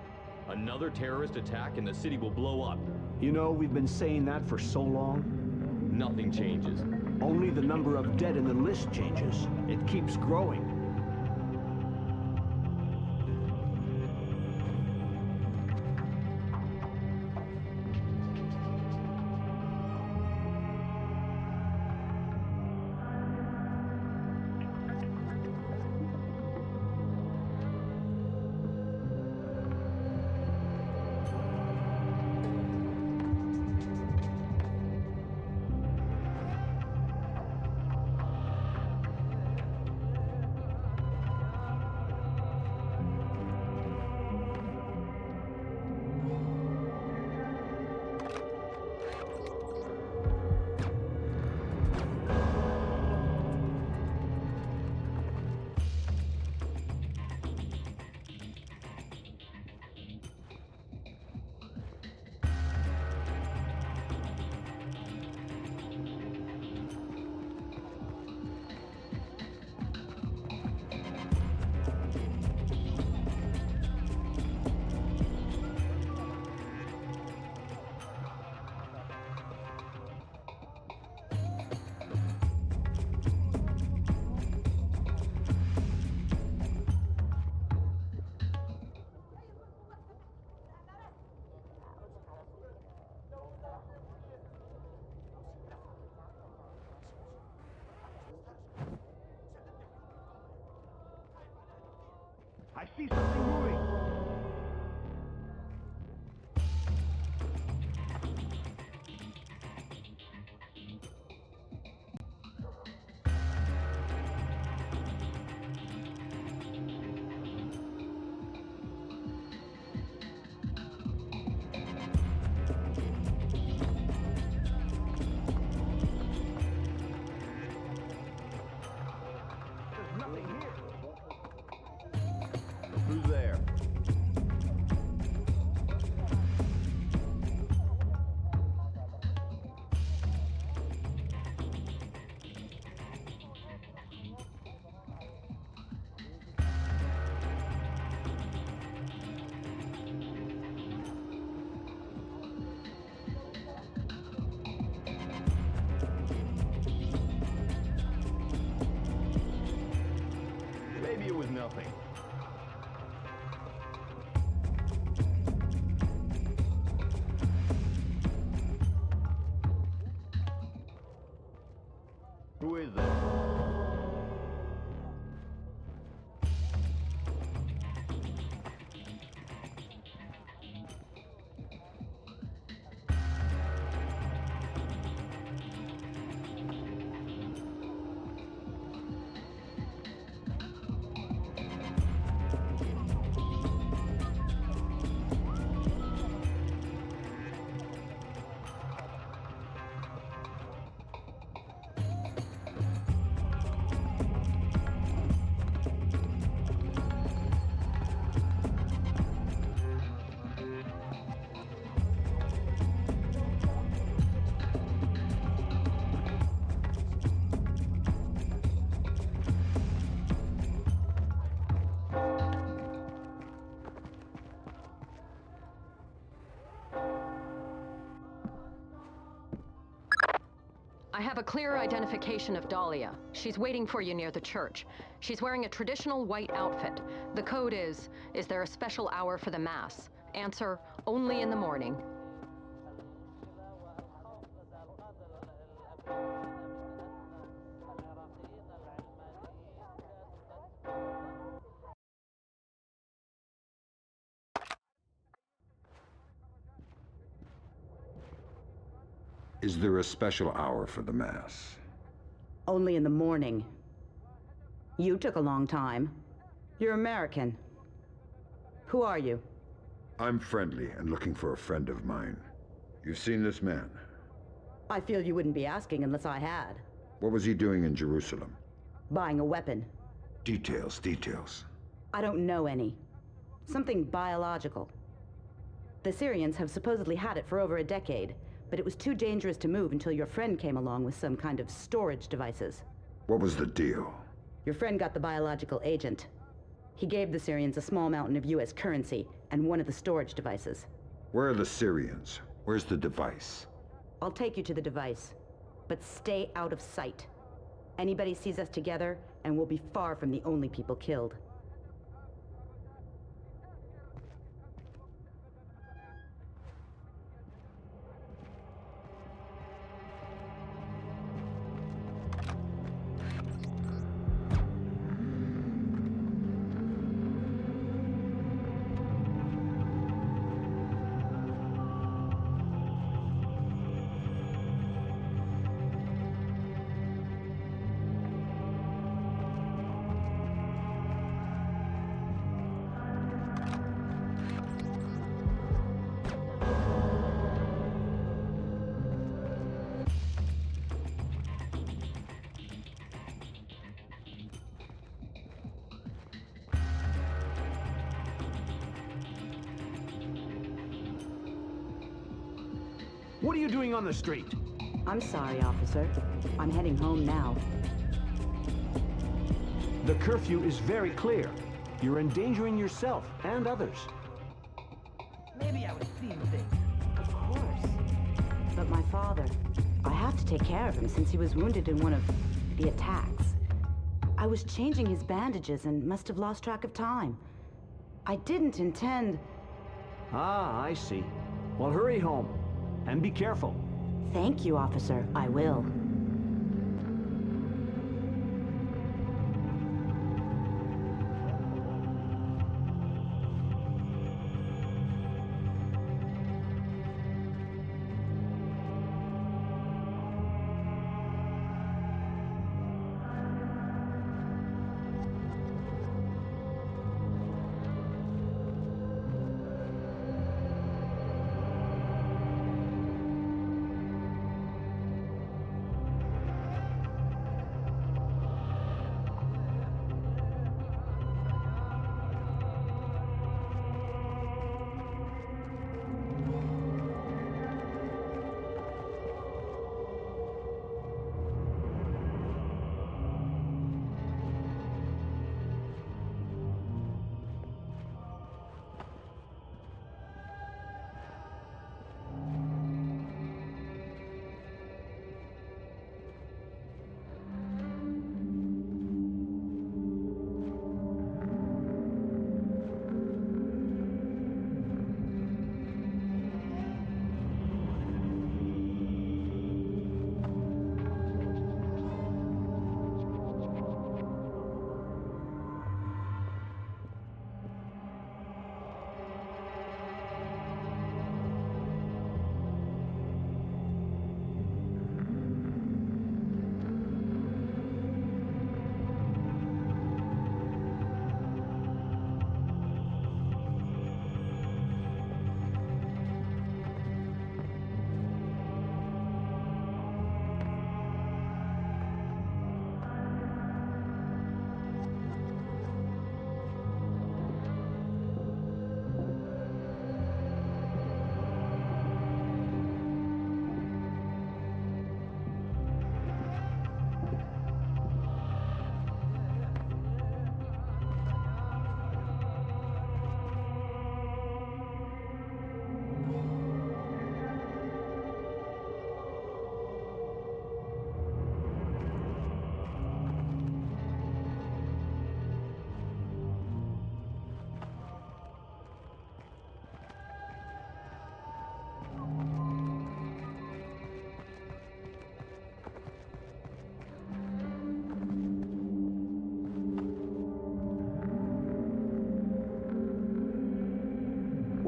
Another terrorist attack and the city will blow up.
You know, we've been saying that for so long.
Nothing changes.
Only the number of dead in the list changes. It keeps growing.
I see something moving! Who's there? Maybe it was nothing. Who is that?
I have a clear identification of Dahlia. She's waiting for you near the church. She's wearing a traditional white outfit. The code is there a special hour for the Mass? Answer, only in the morning.
Is there a special hour for the Mass?
Only in the morning. You took a long time. You're American. Who are you?
I'm friendly and looking for a friend of mine. You've seen this man?
I feel you wouldn't be asking unless I had.
What was he doing in Jerusalem?
Buying a weapon.
Details.
I don't know any. Something biological. The Syrians have supposedly had it for over a decade, but it was too dangerous to move until your friend came along with some kind of storage devices.
What was the deal?
Your friend got the biological agent. He gave the Syrians a small mountain of US currency and one of the storage devices.
Where are the Syrians? Where's the device?
I'll take you to the device, but stay out of sight. Anybody sees us together, and we'll be far from the only people killed.
What are you doing on the street?
I'm sorry, officer. I'm heading home now.
The curfew is very clear. You're endangering yourself and others.
Maybe I was seeing things.
Of course. But my father, I have to take care of him since he was wounded in one of the attacks. I was changing his bandages and must have lost track of time. I didn't intend...
Ah, I see. Well, hurry home. And be careful.
Thank you, officer. I will.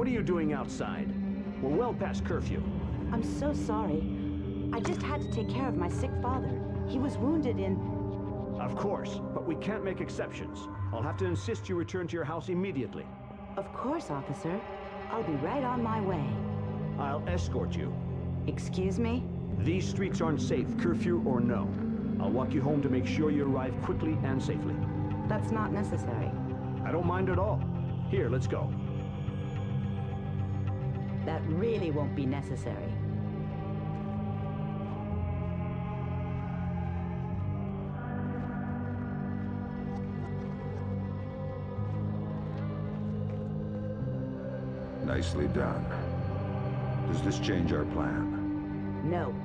are you doing outside? We're well past curfew.
I'm so sorry. I just had to take care of my sick father. He was wounded in...
Of course, but we can't make exceptions. I'll have to insist you return to your house immediately.
Of course, officer. I'll be right on my way.
I'll escort you.
Excuse me?
These streets aren't safe, curfew or no. I'll walk you home to make sure you arrive quickly and safely.
That's not necessary.
I don't mind at all. Here, let's go.
That really won't be necessary.
Nicely done. Does this change our plan?
No.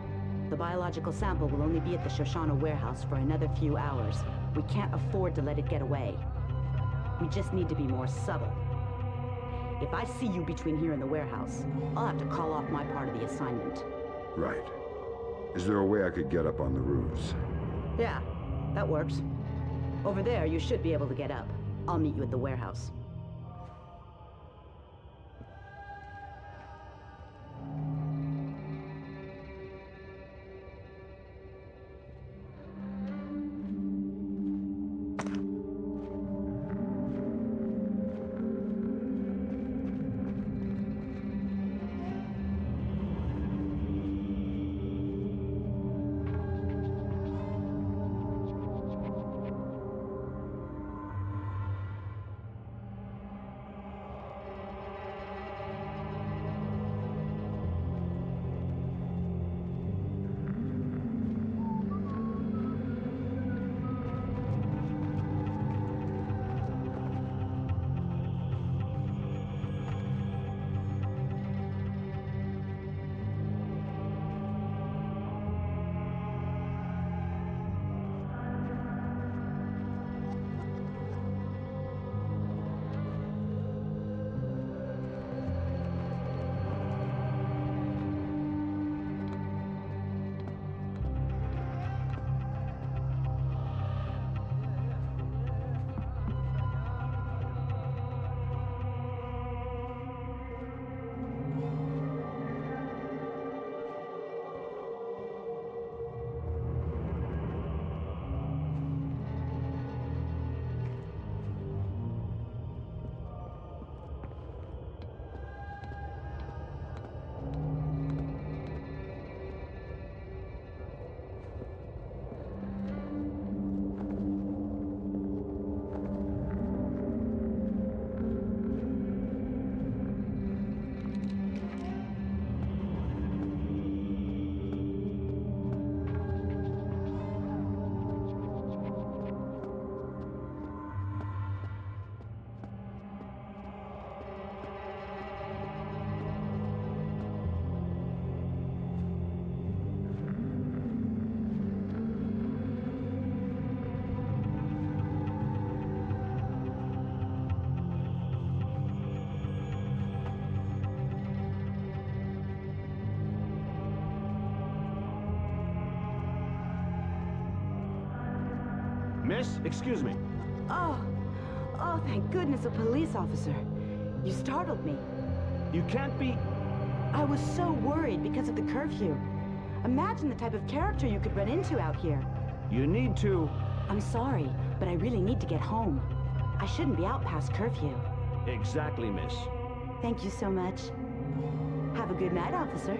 The biological sample will only be at the Shoshana warehouse for another few hours. We can't afford to let it get away. We just need to be more subtle. If I see you between here and the warehouse, I'll have to call off my part of the assignment.
Right. Is there a way I could get up on the roofs?
Yeah, that works. Over there, you should be able to get up. I'll meet you at the warehouse.
Miss, excuse me.
Oh, thank goodness, a police officer. You startled me.
You can't be...
I was so worried because of the curfew. Imagine the type of character you could run into out here.
You need to...
I'm sorry, but I really need to get home. I shouldn't be out past curfew.
Exactly, miss.
Thank you so much. Have a good night, officer.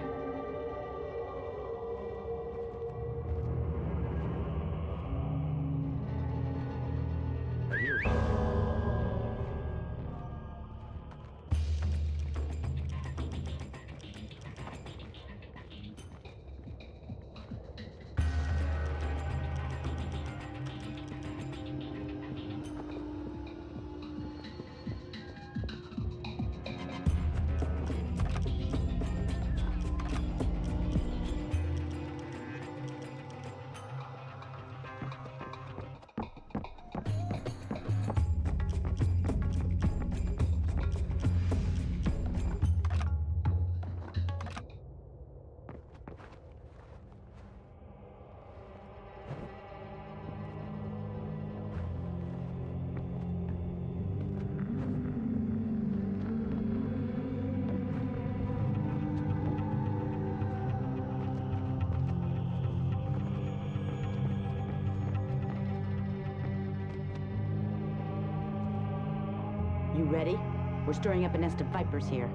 You ready? We're stirring up a nest of vipers here.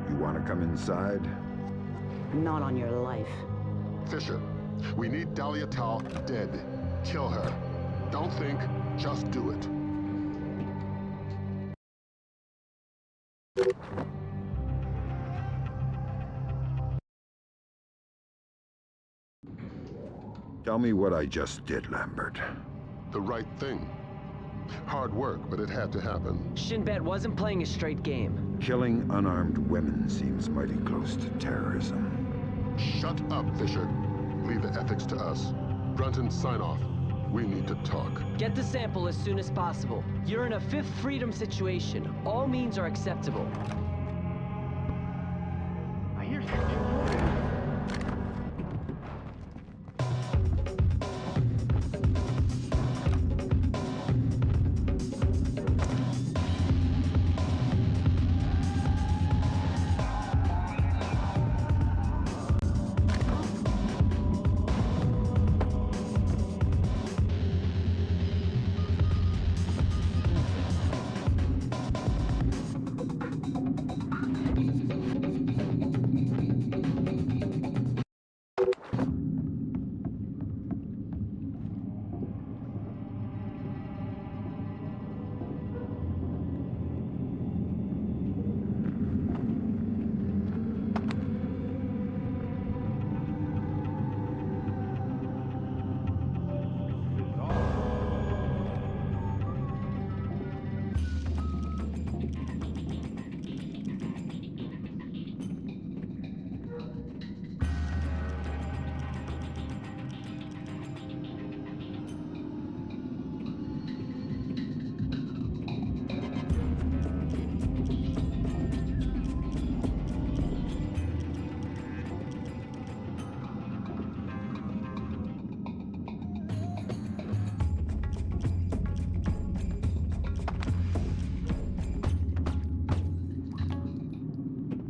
You want to come inside?
Not on your life.
Fisher, we need Dahlia Tal dead. Kill her. Don't think, just do it.
Tell me what I just did, Lambert.
The right thing. Hard work, but it had to happen.
Shinbet wasn't playing a straight game.
Killing unarmed women seems mighty close to terrorism.
Shut up, Fisher. Leave the ethics to us. Brunton, sign off. We need to talk.
Get the sample as soon as possible. You're in a Fifth Freedom situation. All means are acceptable.
I hear something.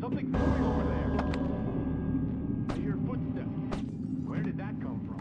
Something moving over there. I hear footsteps. Where did that come from?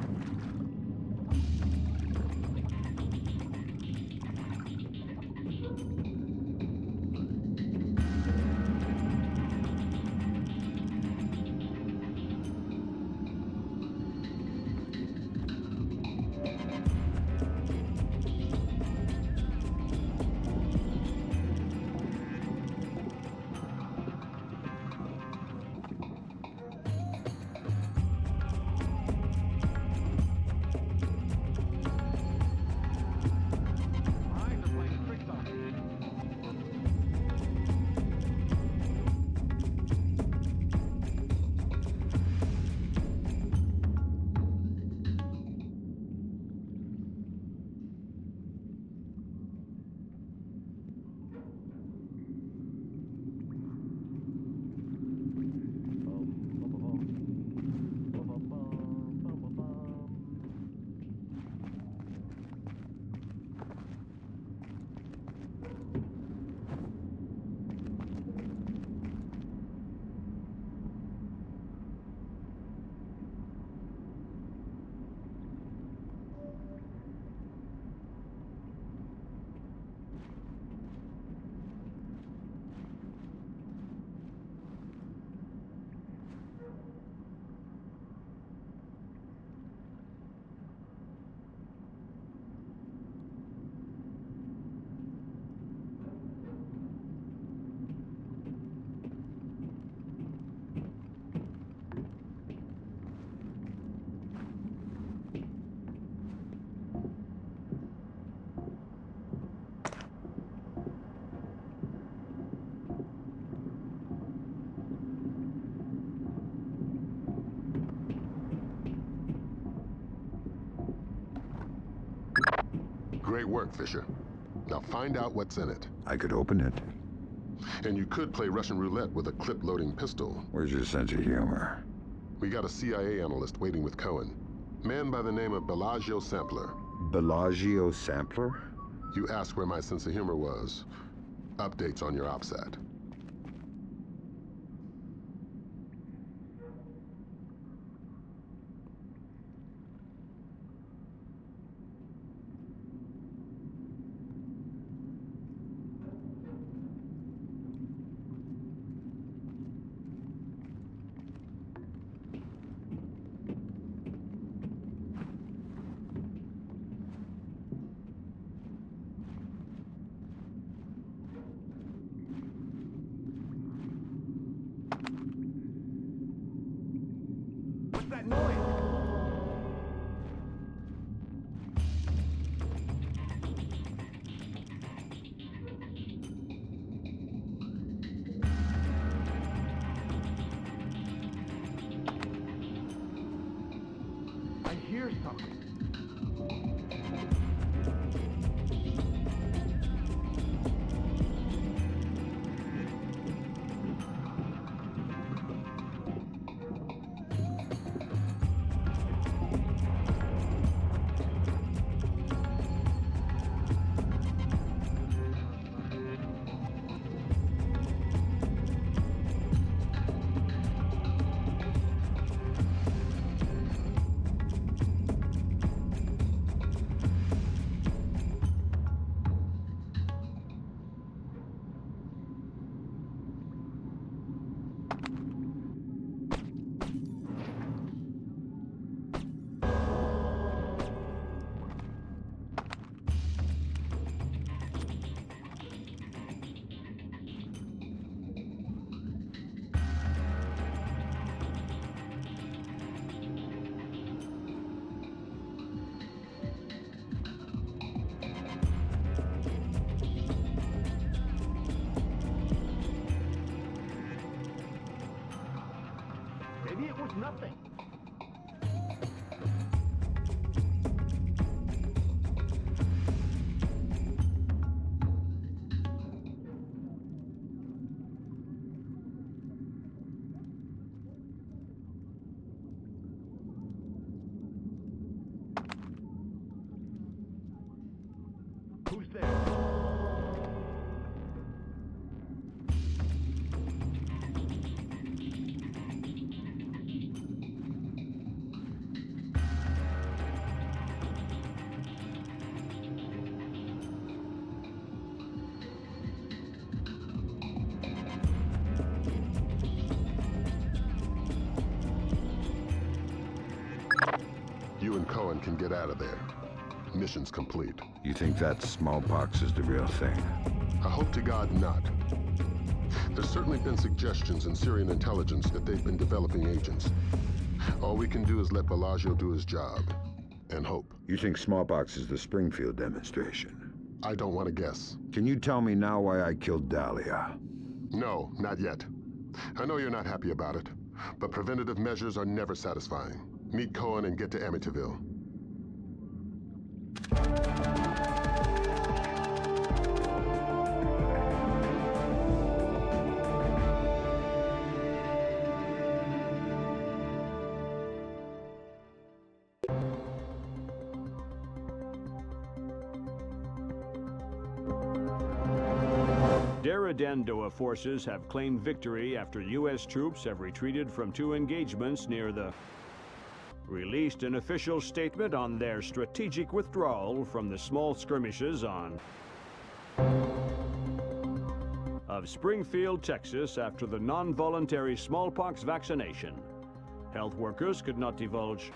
Great work, Fisher. Now find out what's in it.
I could open it.
And you could play Russian roulette with a clip-loading pistol.
Where's your sense of humor?
We got a CIA analyst waiting with Cohen. Man by the name of Bellagio Sampler.
Bellagio Sampler?
You asked where my sense of humor was. Updates on your OPSAT.
hear something. Maybe it was nothing. Who's there?
You and Cohen can get out of there. Mission's complete.
You think that smallpox is the real thing?
I hope to God not. There's certainly been suggestions in Syrian intelligence that they've been developing agents. All we can do is let Bellagio do his job, and hope.
You think smallpox is the Springfield demonstration?
I don't want to guess.
Can you tell me now why I killed Dahlia?
No, not yet. I know you're not happy about it, but preventative measures are never satisfying. Meet Cohen and get to Amityville.
Daradandoa forces have claimed victory after U.S. troops have retreated from 2 engagements near the... released an official statement on their strategic withdrawal from the small skirmishes on... of Springfield, Texas after the non-voluntary smallpox vaccination. Health workers could not divulge...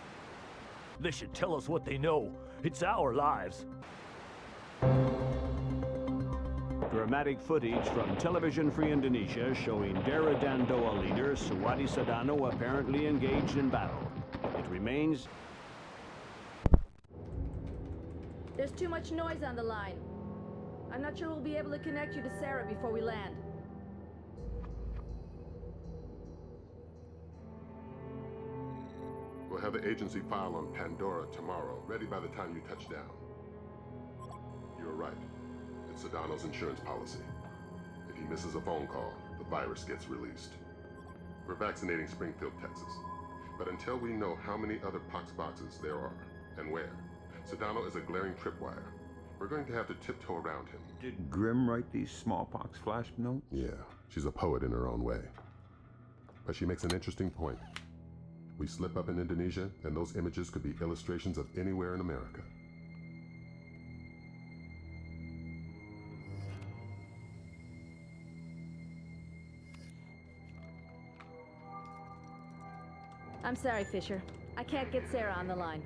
They should tell us what they know. It's our lives.
Dramatic footage from Television Free Indonesia showing Daradandoa leader Suwadi Sadano apparently engaged in battle. It remains...
There's too much noise on the line. I'm not sure we'll be able to connect you to Sarah before we land.
We'll have the agency file on Pandora tomorrow, ready by the time you touch down. You're right. It's Sedano's insurance policy. If he misses a phone call, the virus gets released. We're vaccinating Springfield, Texas. But until we know how many other pox boxes there are, and where, Sedano is a glaring tripwire. We're going to have to tiptoe around him.
Did Grimm write these smallpox flash notes?
Yeah, she's a poet in her own way. But she makes an interesting point. We slip up in Indonesia, and those images could be illustrations of anywhere in America.
I'm sorry, Fisher. I can't get Sarah on the line.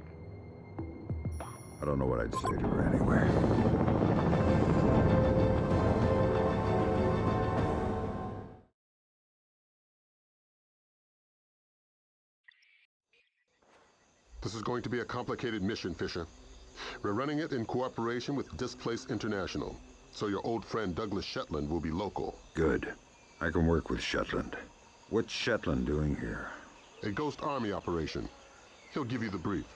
I don't know what I'd say to her anyway.
This is going to be a complicated mission, Fisher. We're running it in cooperation with Displace International, so your old friend Douglas Shetland will be local.
Good. I can work with Shetland. What's Shetland doing here?
A Ghost Army operation. He'll give you the brief.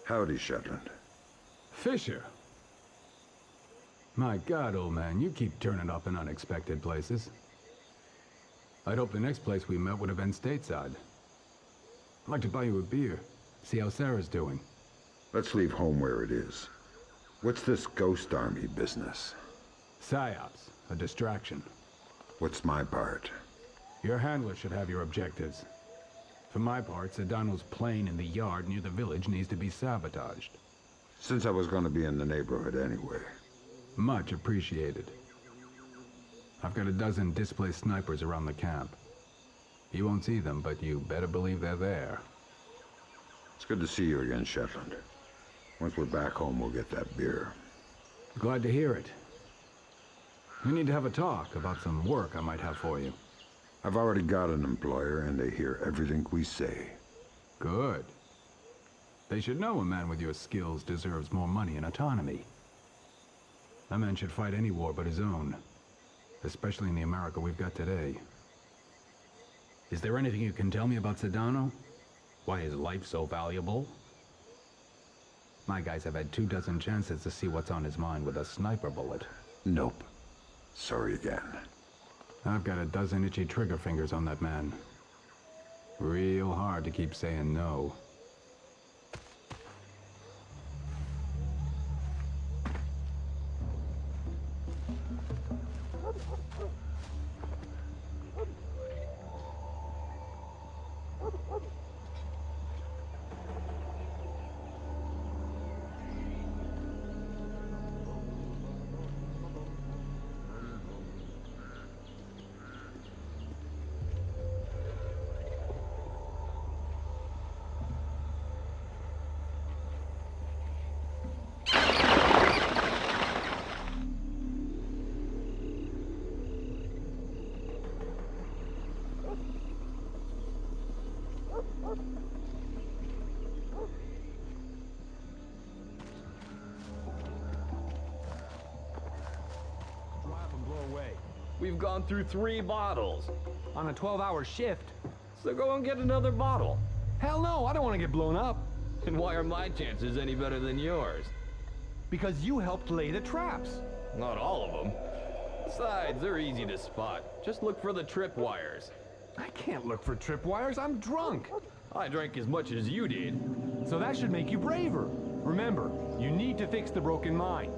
Howdy, Shetland.
Fisher. My God, old man, you keep turning up in unexpected places. I'd hoped the next place we met would have been stateside. I'd like to buy you a beer, see how Sarah's doing.
Let's leave home where it is. What's this ghost army business?
PsyOps, a distraction.
What's my part?
Your handler should have your objectives. For my part, Sedano's plane in the yard near the village needs to be sabotaged.
Since I was going to be in the neighborhood anyway.
Much appreciated. I've got a dozen displaced snipers around the camp. You won't see them, but you better believe they're there.
It's good to see you again, Shetland. Once we're back home, we'll get that beer.
Glad to hear it. We need to have a talk about some work I might have for you.
I've already got an employer, and they hear everything we say.
Good. They should know a man with your skills deserves more money and autonomy. A man should fight any war but his own. Especially in the America we've got today. Is there anything you can tell me about Sedano? Why is life so valuable? My guys have had 24 chances to see what's on his mind with a sniper bullet.
Nope. Sorry again.
I've got a dozen itchy trigger fingers on that man. Real hard to keep saying no.
We've gone through 3 bottles.
On a 12-hour shift.
So go and get another bottle.
Hell no, I don't want to get blown up.
And why are my chances any better than yours?
Because you helped lay the traps.
Not all of them. Besides, they're easy to spot. Just look for the tripwires.
I can't look for tripwires, I'm drunk.
I drank as much as you did.
So that should make you braver. Remember, you need to fix the broken mine.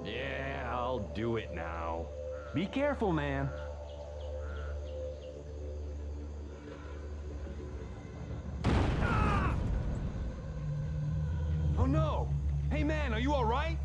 Yeah, I'll do it now.
Be careful, man. Ah! Oh no! Hey man, are you all right?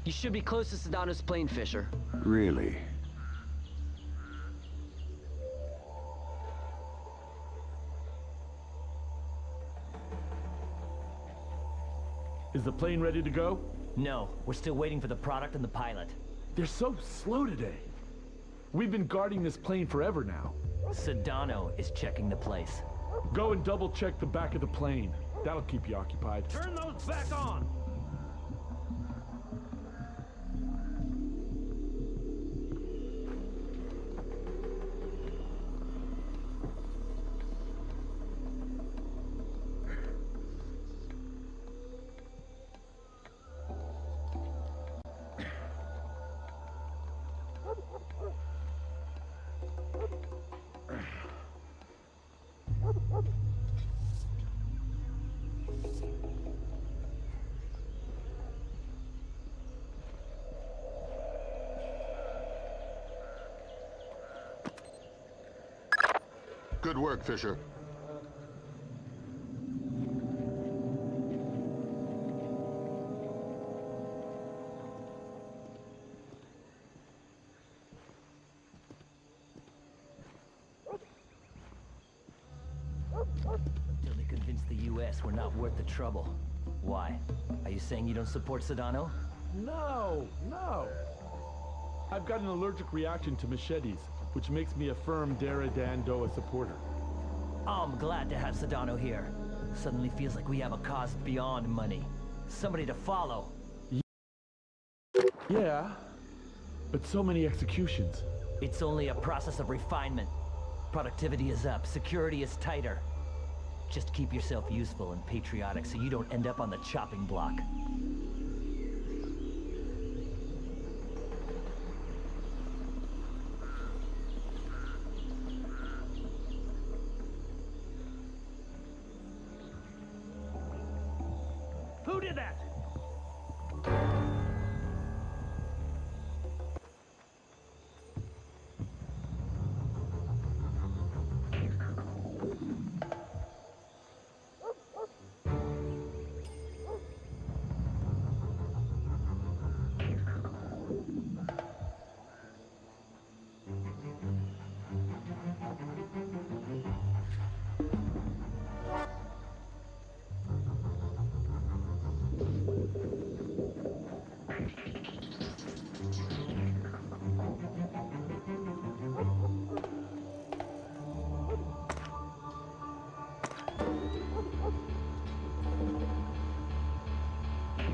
You should be close to Sedano's plane, Fisher.
Really?
Is the plane ready to go?
No, we're still waiting for the product and the pilot.
They're so slow today. We've been guarding this plane forever now.
Sedano is checking the place.
Go and double check the back of the plane. That'll keep you occupied.
Turn those back on!
Good work, Fisher.
Until they convince the US we're not worth the trouble. Why? Are you saying you don't support Sedano?
No. I've got an allergic reaction to machetes, which makes me a firm Dara Dan Doa supporter.
I'm glad to have Sedano here. Suddenly feels like we have a cause beyond money. Somebody to follow.
Yeah, but so many executions.
It's only a process of refinement. Productivity is up, security is tighter. Just keep yourself useful and patriotic so you don't end up on the chopping block.
Who did that?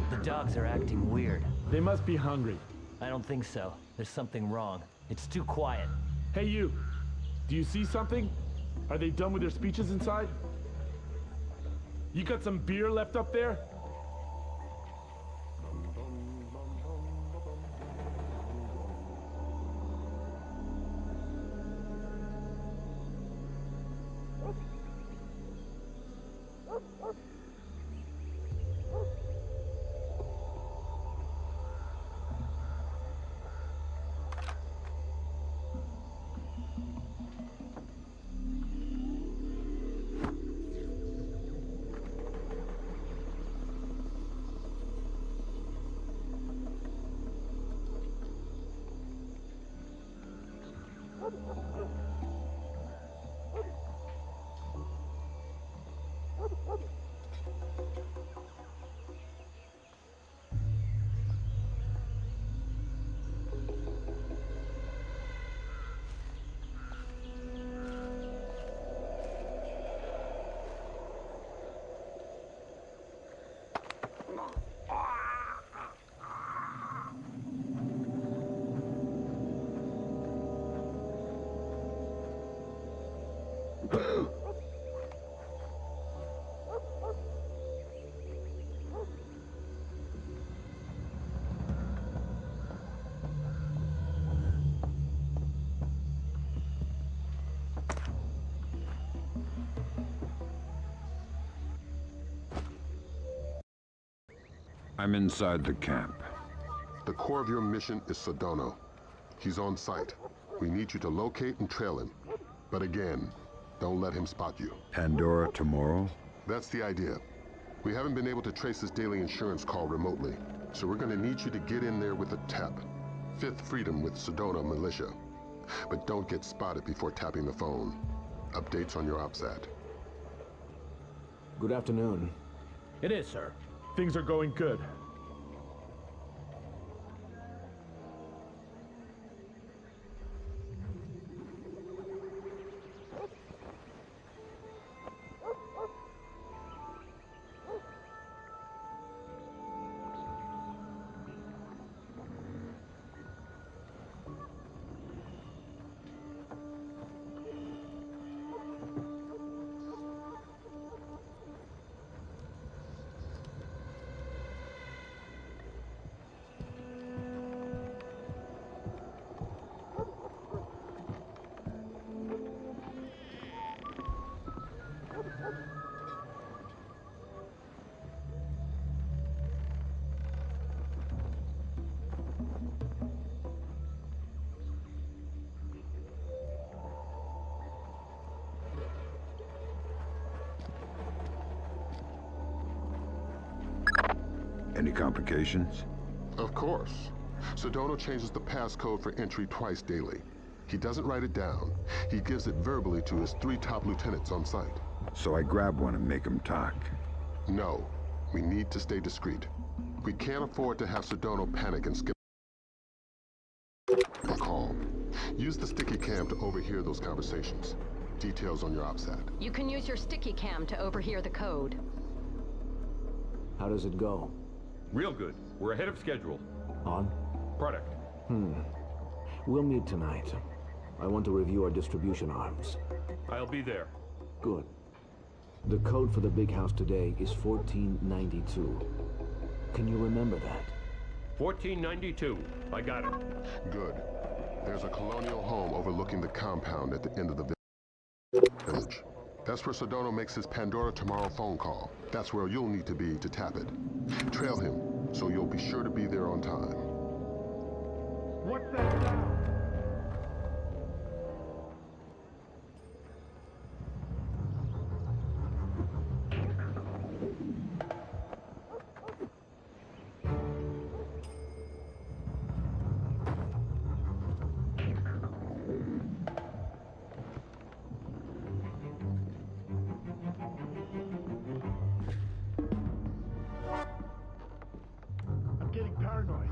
The dogs are acting weird.
They must be hungry.
I don't think so. There's something wrong. It's too quiet.
Hey you, do you see something? Are they done with their speeches inside? You got some beer left up there?
I'm inside the camp.
The core of your mission is Sedano. He's on site. We need you to locate and trail him. But again, don't let him spot you.
Pandora Tomorrow?
That's the idea. We haven't been able to trace his daily insurance call remotely, so we're gonna need you to get in there with a TEP. Fifth Freedom with Sedona Militia. But don't get spotted before tapping the phone. Updates on your OPSAT.
Good afternoon.
It is, sir.
Things are going good.
Any complications?
Of course. Sedona changes the passcode for entry twice daily. He doesn't write it down. He gives it verbally to his 3 top lieutenants on site.
So I grab one and make him talk.
No. We need to stay discreet. We can't afford to have Sedona panic and skip a call. Use the sticky cam to overhear those conversations. Details on your OPSAT.
You can use your sticky cam to overhear the code.
How does it go?
Real good. We're ahead of schedule.
On?
Product.
We'll meet tonight. I want to review our distribution arms.
I'll be there.
Good. The code for the big house today is 1492. Can you remember that?
1492. I got it.
Good. There's a colonial home overlooking the compound at the end of the village. That's where Sedona makes his Pandora Tomorrow phone call. That's where you'll need to be to tap it. Trail him, so you'll be sure to be there on time.
What's that sound? I'm getting paranoid.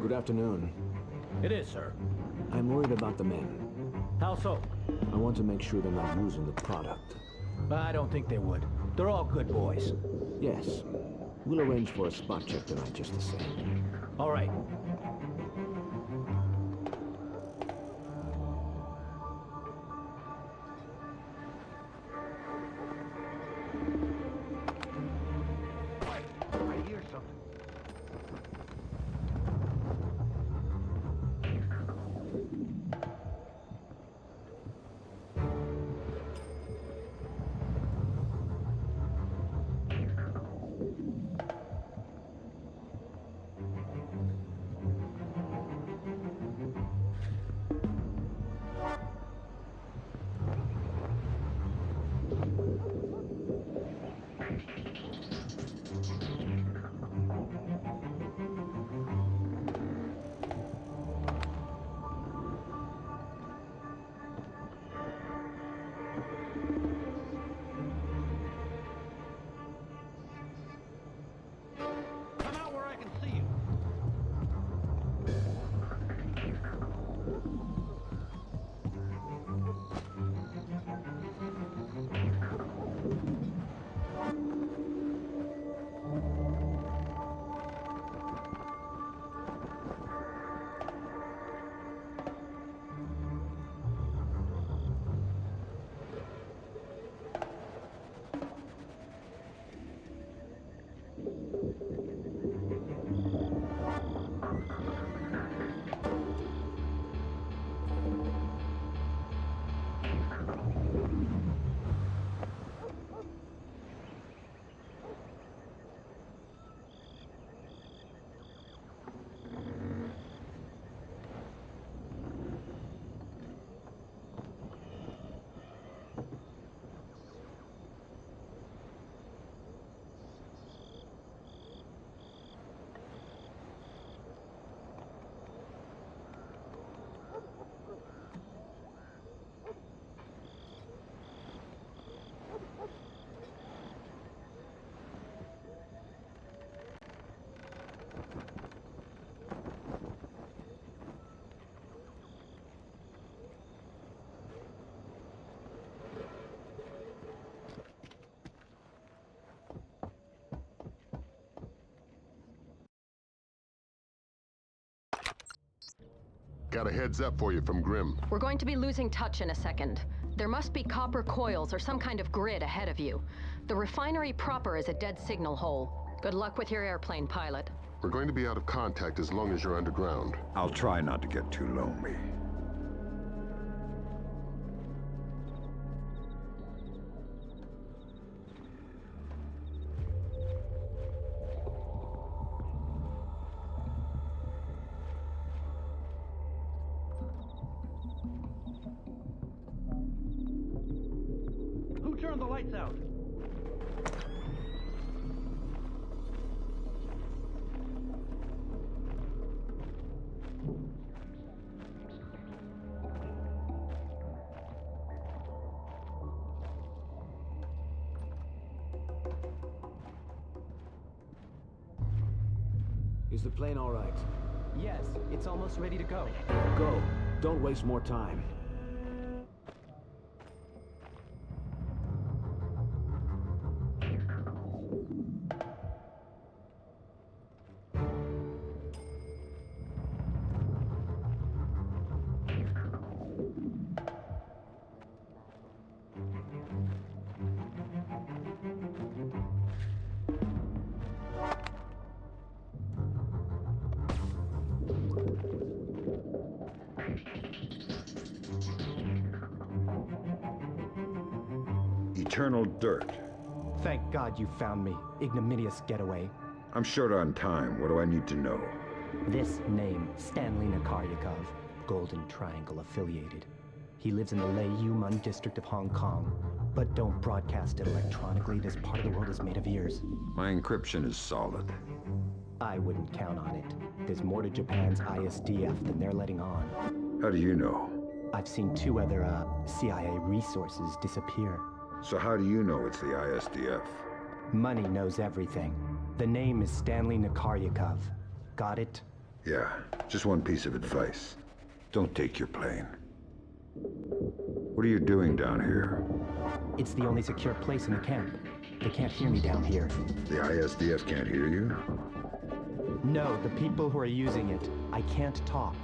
Good afternoon.
It is, sir.
I'm worried about the men.
How so?
I want to make sure they're not using the product.
I don't think they would. They're all good boys.
Yes. We'll arrange for a spot check tonight just the same.
All right.
I hear something.
Got a heads up for you from Grim.
We're going to be losing touch in a second. There must be copper coils or some kind of grid ahead of you. The refinery proper is a dead signal hole. Good luck with your airplane, pilot.
We're going to be out of contact as long as you're underground.
I'll try not to get too lonely.
Who turned the lights out?
Is the plane all right?
Yes, it's almost ready to go.
Go. Don't waste more time.
Eternal dirt.
Thank God you found me. Ignominious getaway.
I'm short on time. What do I need to know?
This name, Stanley Nakaryakov, Golden Triangle affiliated. He lives in the Lei Yumun district of Hong Kong. But don't broadcast it electronically. This part of the world is made of ears.
My encryption is solid.
I wouldn't count on it. There's more to Japan's ISDF than they're letting on.
How do you know?
I've seen 2 other, CIA resources disappear.
So how do you know it's the ISDF?
Money knows everything. The name is Stanley Nakaryakov. Got it?
Yeah, just one piece of advice. Don't take your plane. What are you doing down here?
It's the only secure place in the camp. They can't hear me down here.
The ISDF can't hear you?
No, the people who are using it. I can't talk.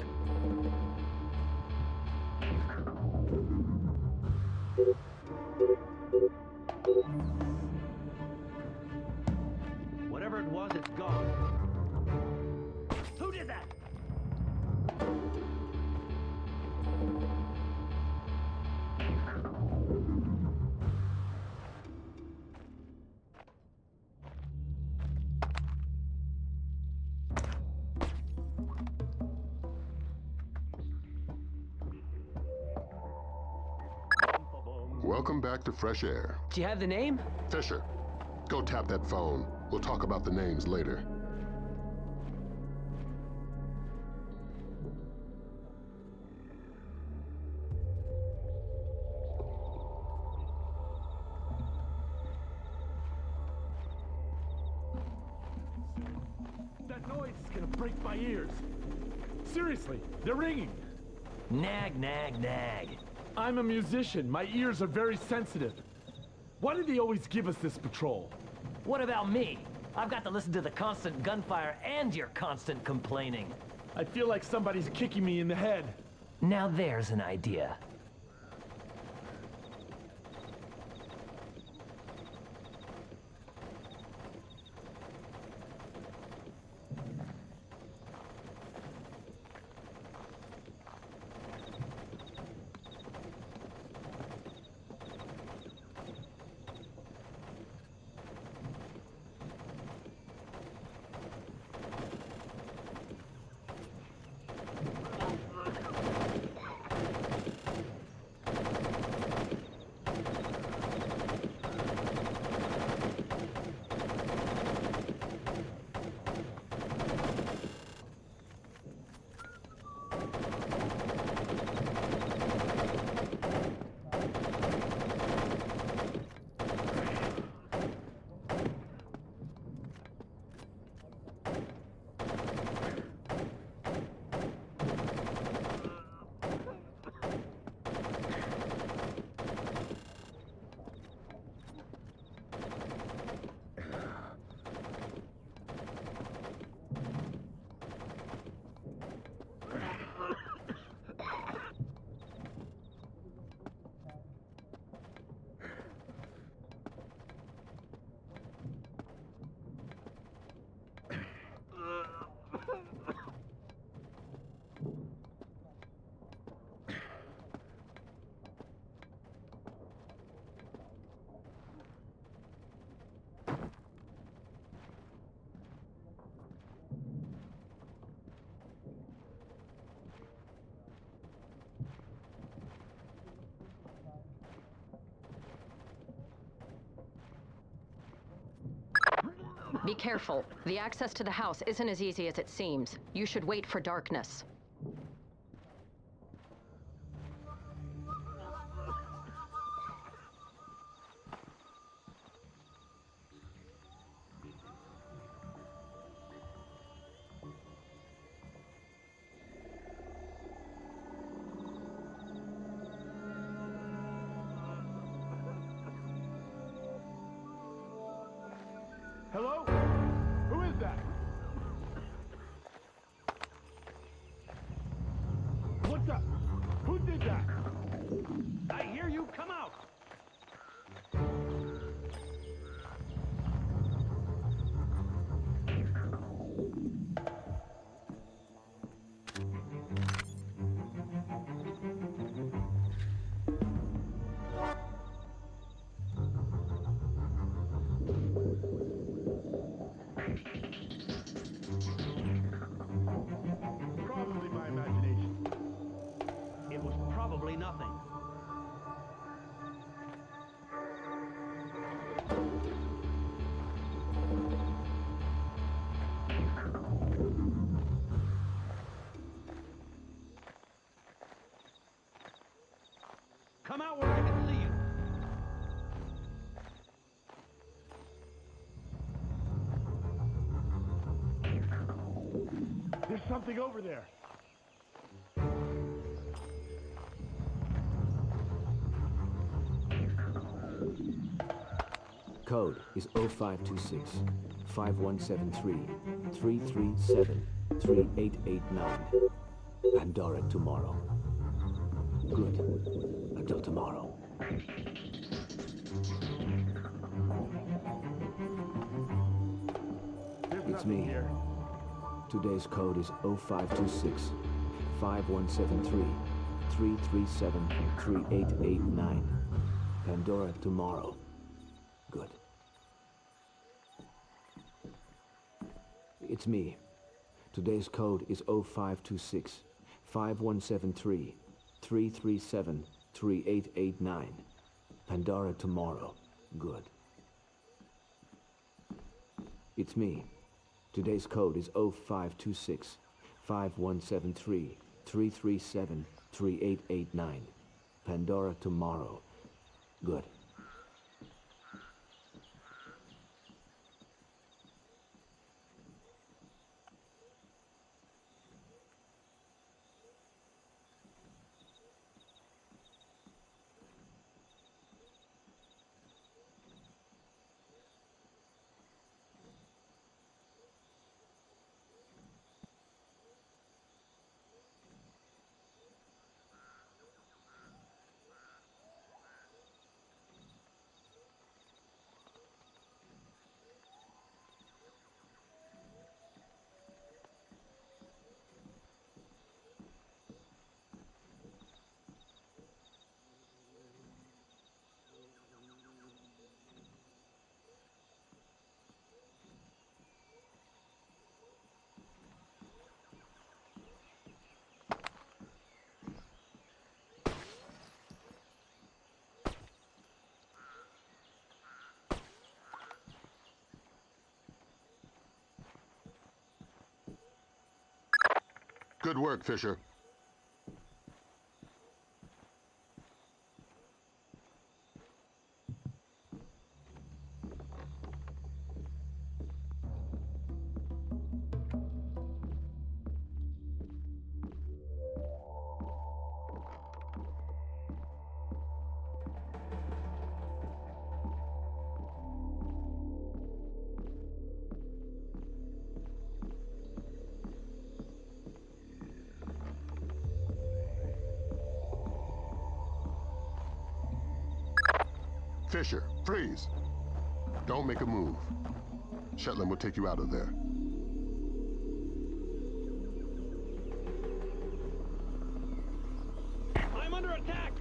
Whatever it was, it's gone. Who did that?
Welcome back to Fresh Air.
Do you have the name?
Fisher, go tap that phone. We'll talk about the names later.
That noise is gonna break my ears. Seriously, they're ringing.
Nag, nag, nag.
I'm a musician. My ears are very sensitive. Why do they always give us this patrol?
What about me? I've got to listen to the constant gunfire and your constant complaining.
I feel like somebody's kicking me in the head.
Now there's an idea.
careful. The access to the house isn't as easy as it seems. You should wait for darkness.
Hello? Who is that? What's up? Who did that?
I hear you. Come out.
Probably my imagination.
It was probably nothing. Come out where I can see you.
There's something over there.
Code is 0526 5173 337 3889. Pandora Tomorrow. Good. Until tomorrow. It's me.
Here.
Today's code is 0526 5173 337 3889. Pandora Tomorrow. Good. It's me. Today's code is 0526 5173 337 3889. Pandora Tomorrow. Good. It's me. Today's code is 0526 5173 337 3889. Pandora Tomorrow. Good.
Good work, Fisher. Fisher, freeze. Don't make a move. Shetland will take you out of there.
I'm under attack!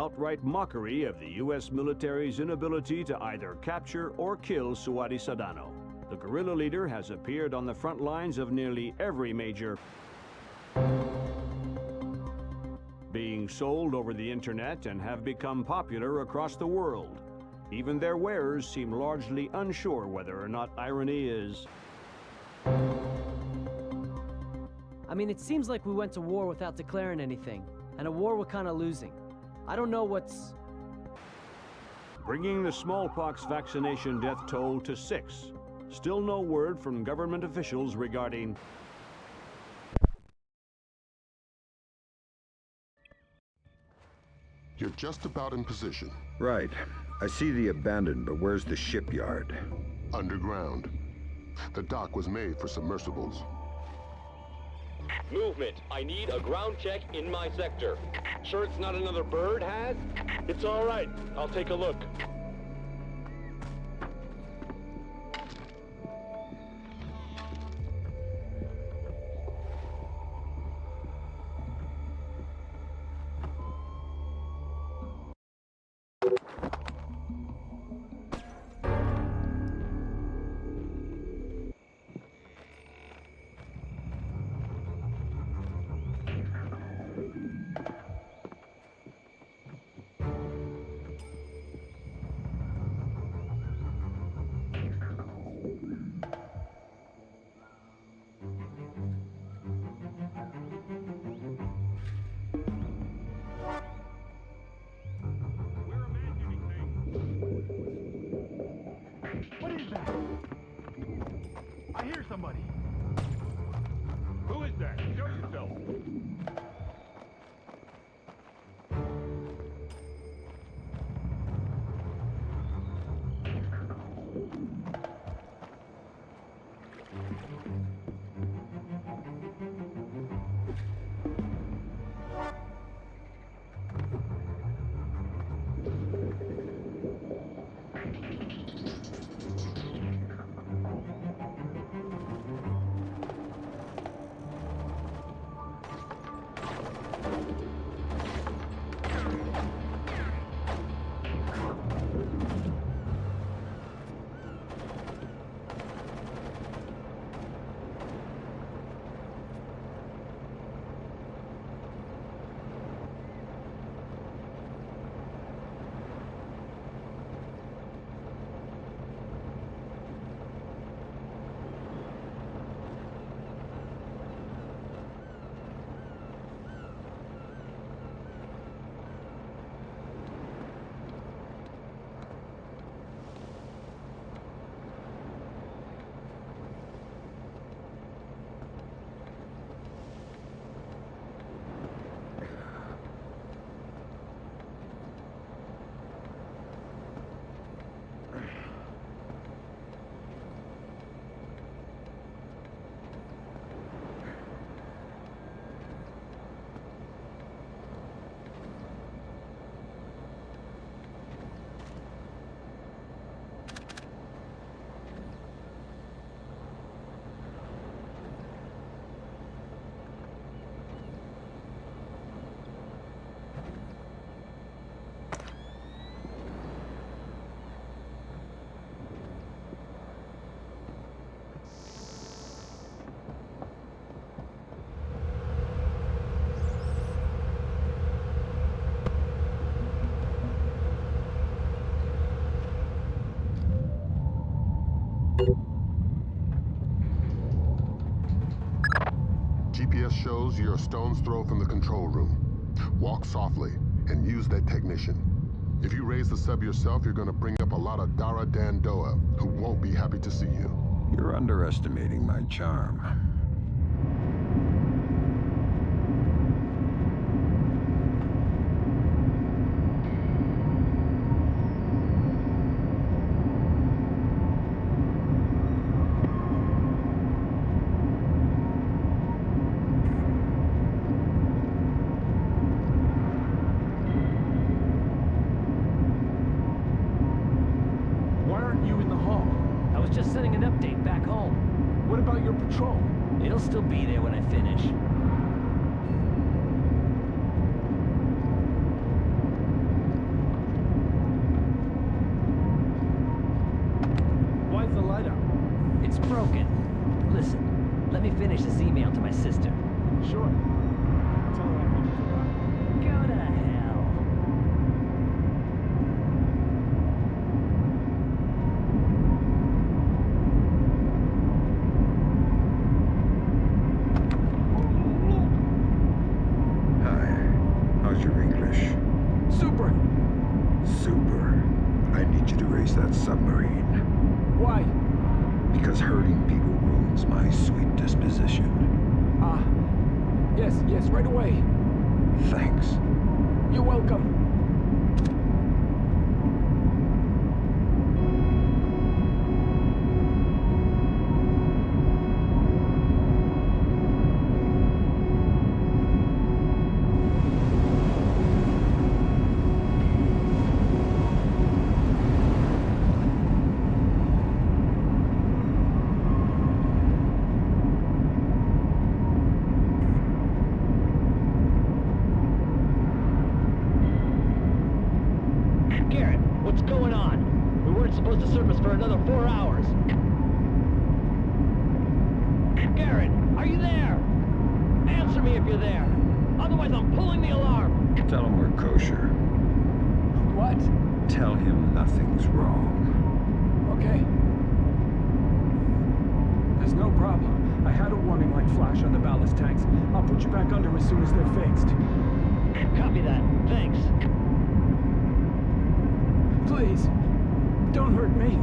outright mockery of the U.S. military's inability to either capture or kill Suadi Sadano. The guerrilla leader has appeared on the front lines of nearly every major being sold over the internet and have become popular across the world. Even their wearers seem largely unsure whether or not irony is...
I mean, it seems like we went to war without declaring anything, and a war we're kind of losing. I don't know what's...
Bringing the smallpox vaccination death toll to 6. Still no word from government officials regarding...
You're just about in position.
Right. I see the abandoned, but where's the shipyard?
Underground. The dock was made for submersibles.
Movement. I need a ground check in my sector. Sure it's not another bird, Has?
It's all right. I'll take a look.
What is that? I hear somebody.
Who is that? Show yourself.
GPS shows you're a stone's throw from the control room. Walk softly and use that technician. If you raise the sub yourself, you're gonna bring up a lot of Dara Dandoa who won't be happy to see you.
You're underestimating my charm.
Just sending an update back home.
What about your patrol?
It'll still be there when I finish.
skirmish.
Super!
Super. I need you to raise that submarine.
Why?
Because hurting people ruins my sweet disposition.
Yes, right away.
Thanks.
You're welcome.
Supposed to surface for another 4 hours. Garrett, are you there? Answer me if you're there. Otherwise, I'm pulling the alarm.
Tell him we're kosher.
What?
Tell him nothing's wrong.
Okay. There's no problem. I had a warning light flash on the ballast tanks. I'll put you back under as soon as they're fixed.
Copy that. Thanks.
Please. Don't hurt me.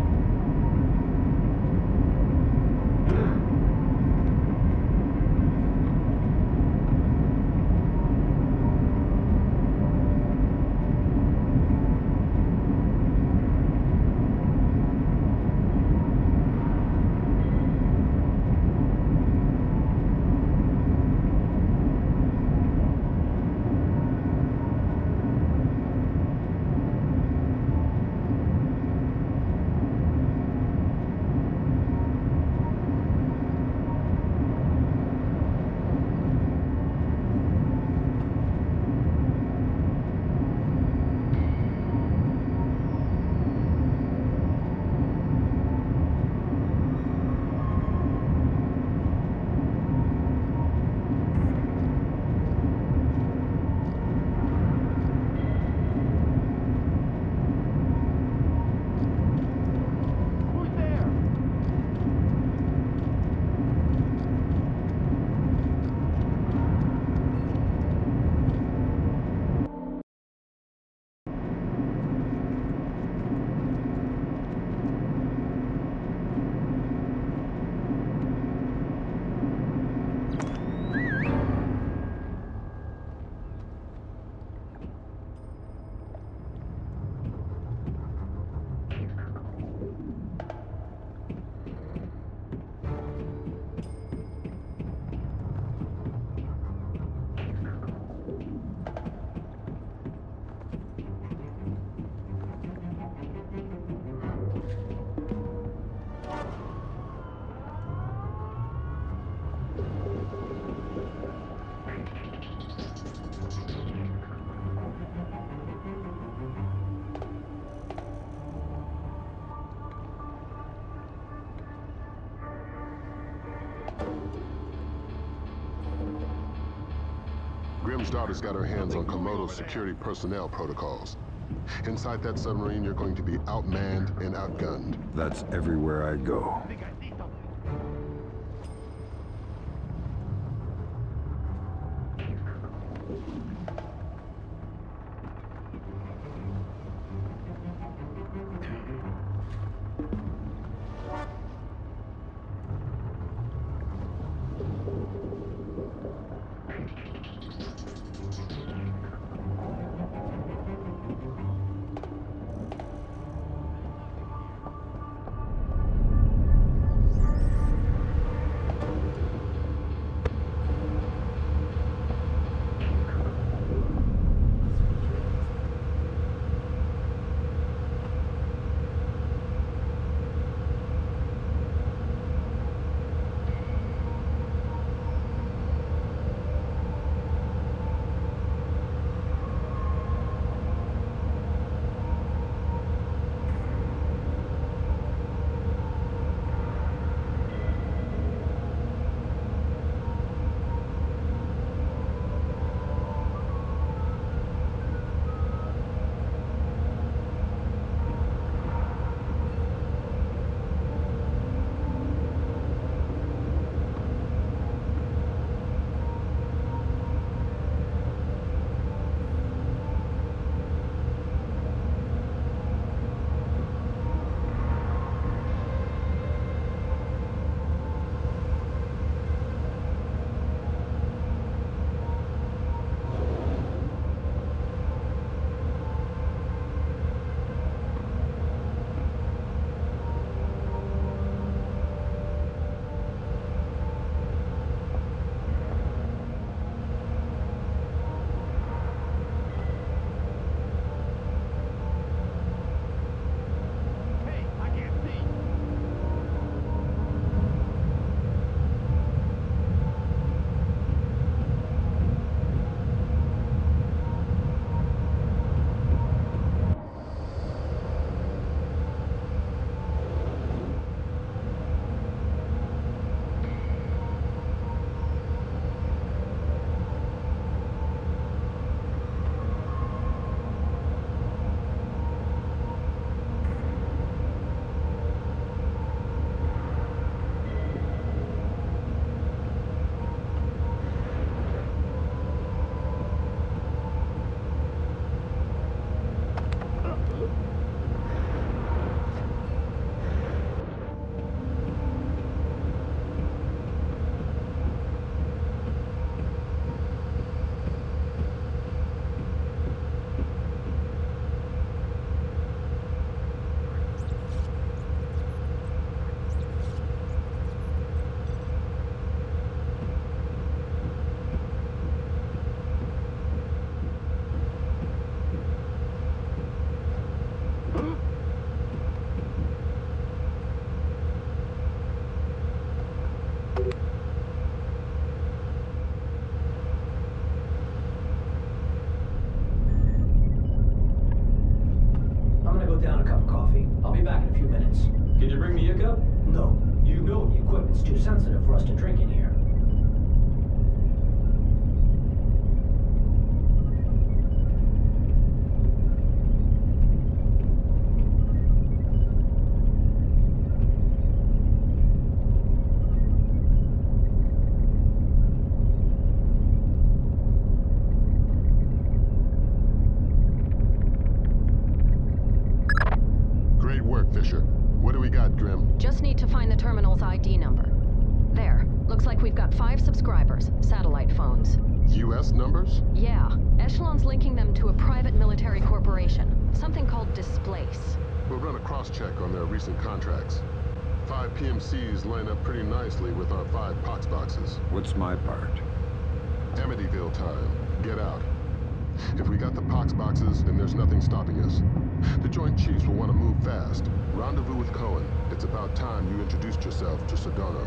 Grim's daughter's got her hands on Komodo's security personnel protocols. Inside that submarine, you're going to be outmanned and outgunned.
That's everywhere I go.
I'm gonna go down a cup of coffee. I'll be back in a few minutes.
Can you bring me a cup?
No. You know the equipment's too sensitive for us to drink in here.
Great work, Fisher. What do we got, Grim?
Just need to find the terminal's ID number. There. Looks like we've got 5 subscribers. Satellite phones.
U.S. numbers?
Yeah. Echelon's linking them to a private military corporation. Something called Displace.
We'll run a cross-check on their recent contracts. 5 PMCs line up pretty nicely with our 5 Pox boxes.
What's my part?
Amityville time. Get out. If we got the Pox boxes, then there's nothing stopping us. The Joint Chiefs will want to move fast. Rendezvous with Cohen. It's about time you introduced yourself to Sedano.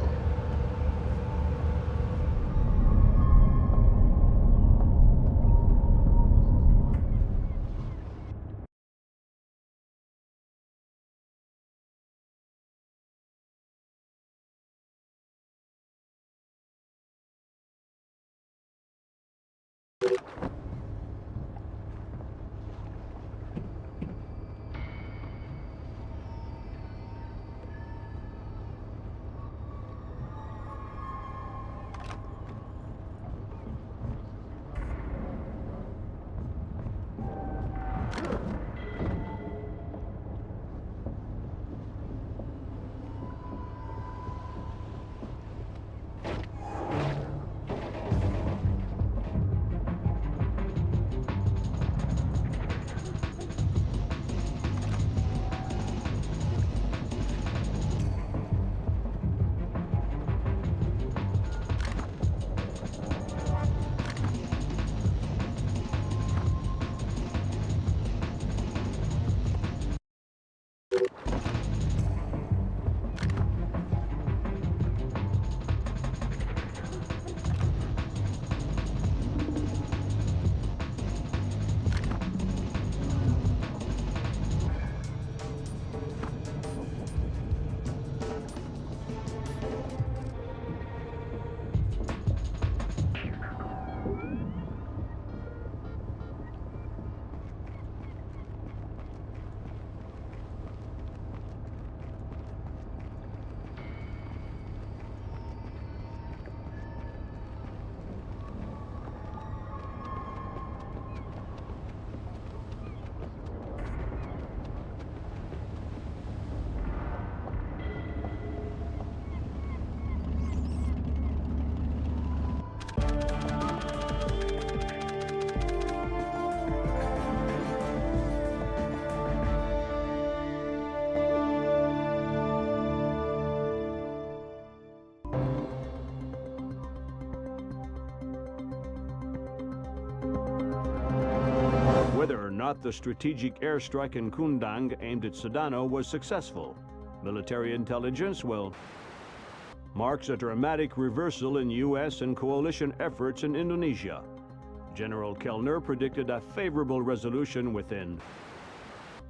Whether or not the strategic airstrike in Kundang aimed at Sedano was successful, military intelligence, well, marks a dramatic reversal in U.S. and coalition efforts in Indonesia. General Kellner predicted a favorable resolution within.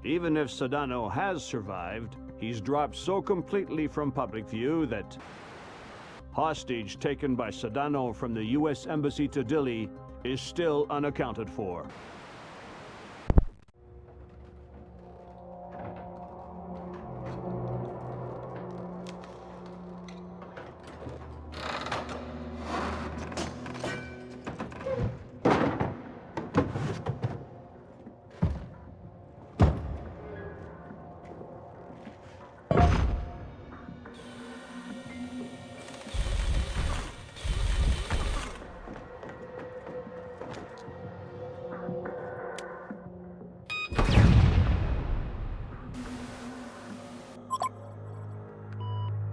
Even if Sedano has survived, he's dropped so completely from public view that hostage taken by Sedano from the U.S. Embassy to Dili is still unaccounted for.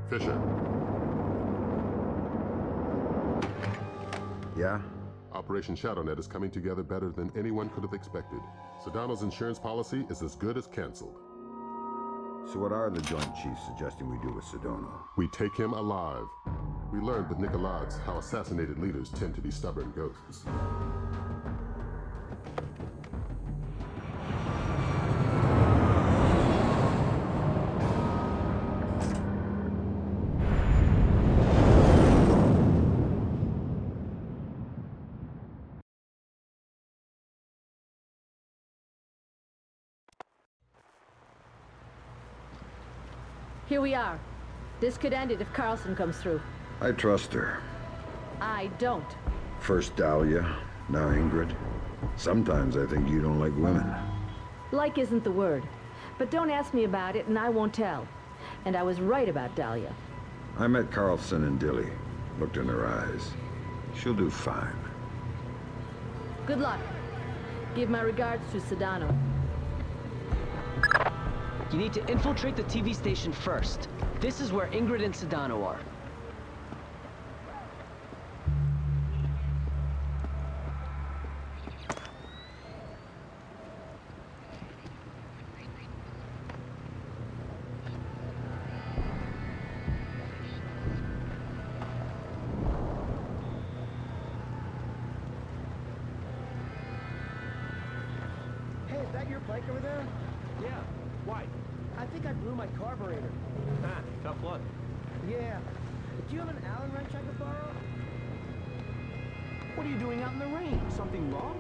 Fisher.
Yeah?
Operation ShadowNet is coming together better than anyone could have expected. Sedano's insurance policy is as good as canceled.
So what are the Joint Chiefs suggesting we do with Sedona?
We take him alive. We learned with Nicolaides how assassinated leaders tend to be stubborn ghosts.
Here we are. This could end it if Carlson comes through.
I trust her.
I don't.
First Dahlia, now Ingrid. Sometimes I think you don't like women.
Like isn't the word. But don't ask me about it and I won't tell. And I was right about Dahlia.
I met Carlson and Dilly. Looked in her eyes. She'll do fine.
Good luck. Give my regards to Sedano.
You need to infiltrate the TV station first. This is where Ingrid and Sedano are.
Hey, is that your bike over there?
Yeah. Why?
I think I blew my carburetor.
Ah, tough luck.
Yeah. Do you have an Allen wrench I could borrow? What are you doing out in the rain? Something wrong?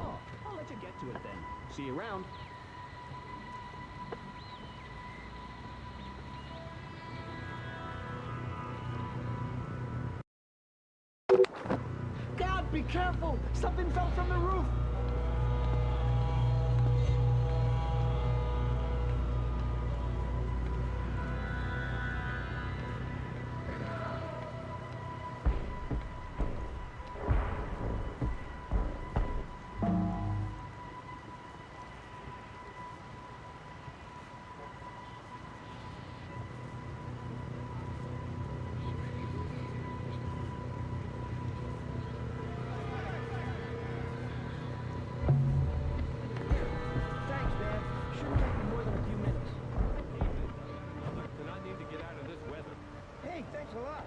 Oh, I'll let you get to it then. See you around. God, be careful! Something fell from the roof! Thanks a lot.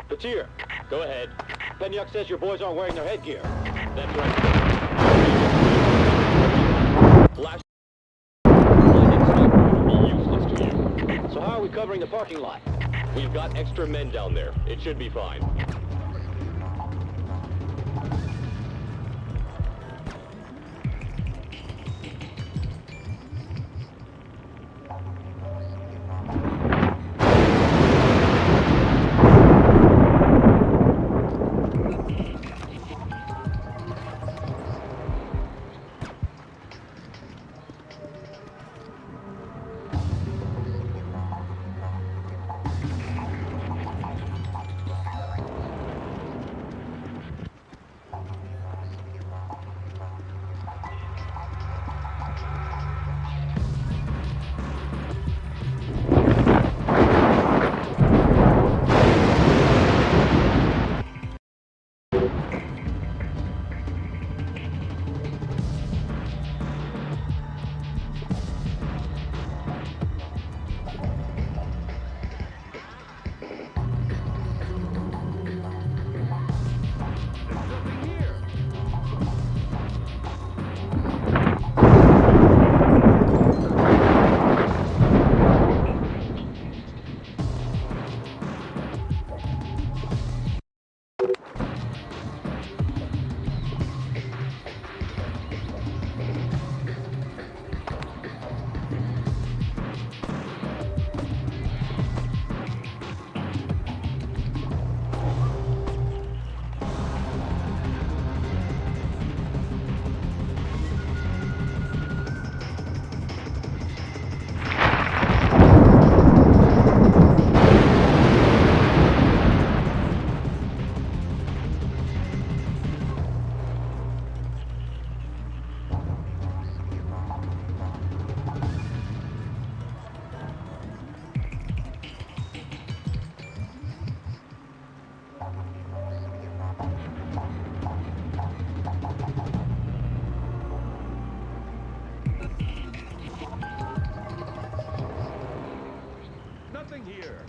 Batir, go ahead. Penyuk says your boys aren't wearing their headgear. That's right. Last useless to you. So how are we covering the parking lot? We've got extra men down there. It should be fine.
Nothing here.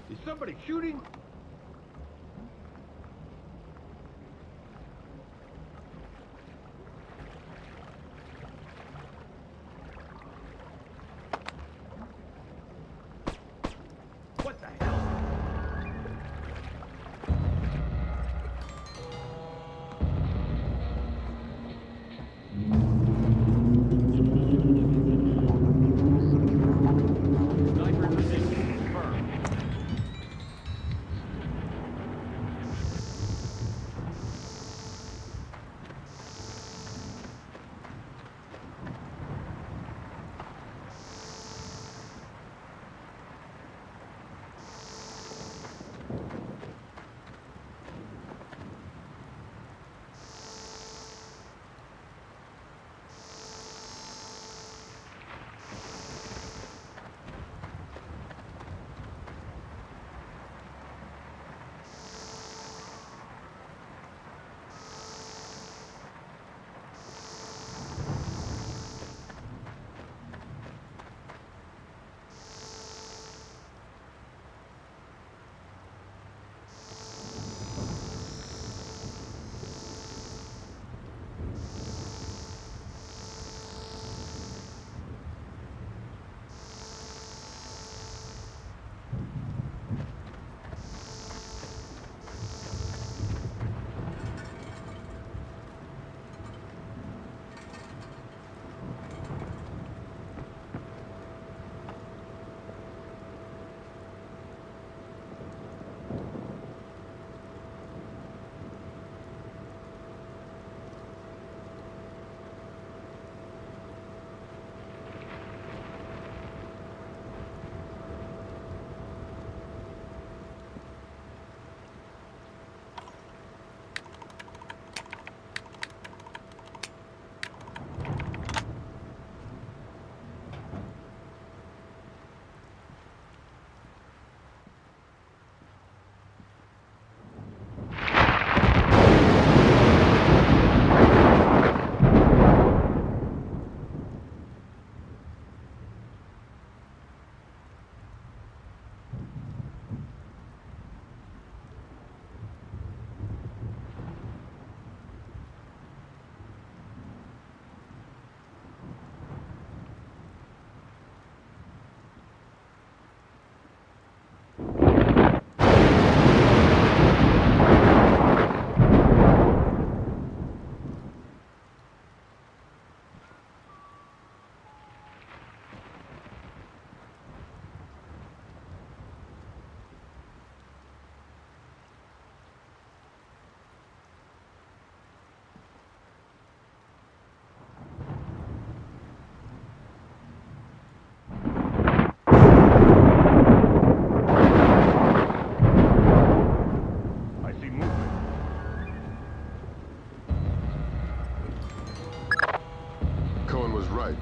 Is somebody shooting? What the hell?
Sniper position confirmed.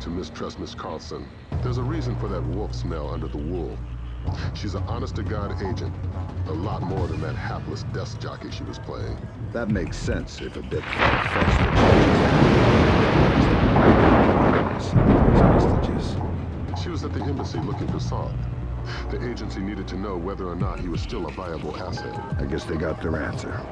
to mistrust Miss Carlson. There's a reason for that wolf smell under the wool. She's an honest-to-God agent. A lot more than that hapless desk jockey she was playing.
That makes sense if a bit far-fetched hostages.
She was at the embassy looking for Saul. The agency needed to know whether or not he was still a viable asset.
I guess they got their answer.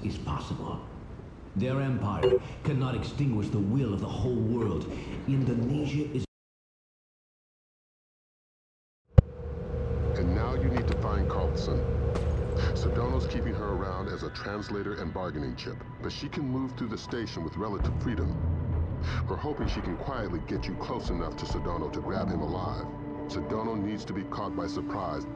Is possible. Their empire cannot extinguish the will of the whole world. Indonesia is...
And now you need to find Carlson. Sedano's keeping her around as a translator and bargaining chip, but she can move through the station with relative freedom. We're hoping she can quietly get you close enough to Sedano to grab him alive. Sedano needs to be caught by surprise.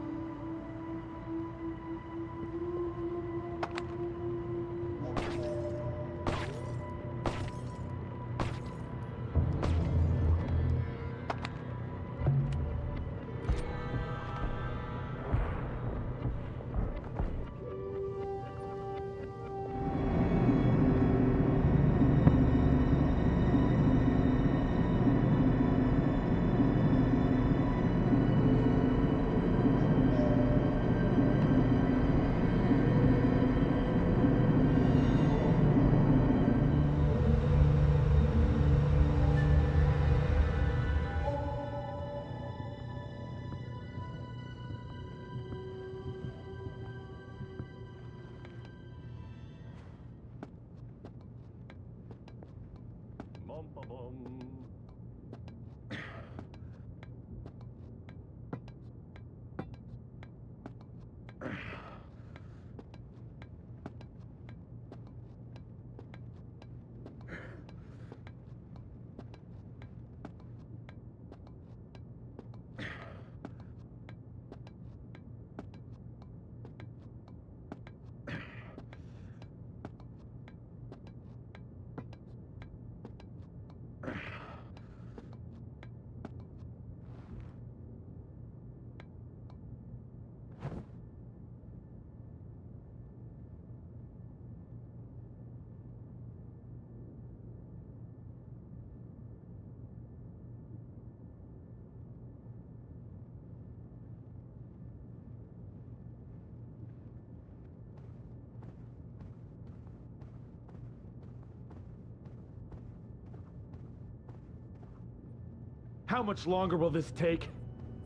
How much longer will this take?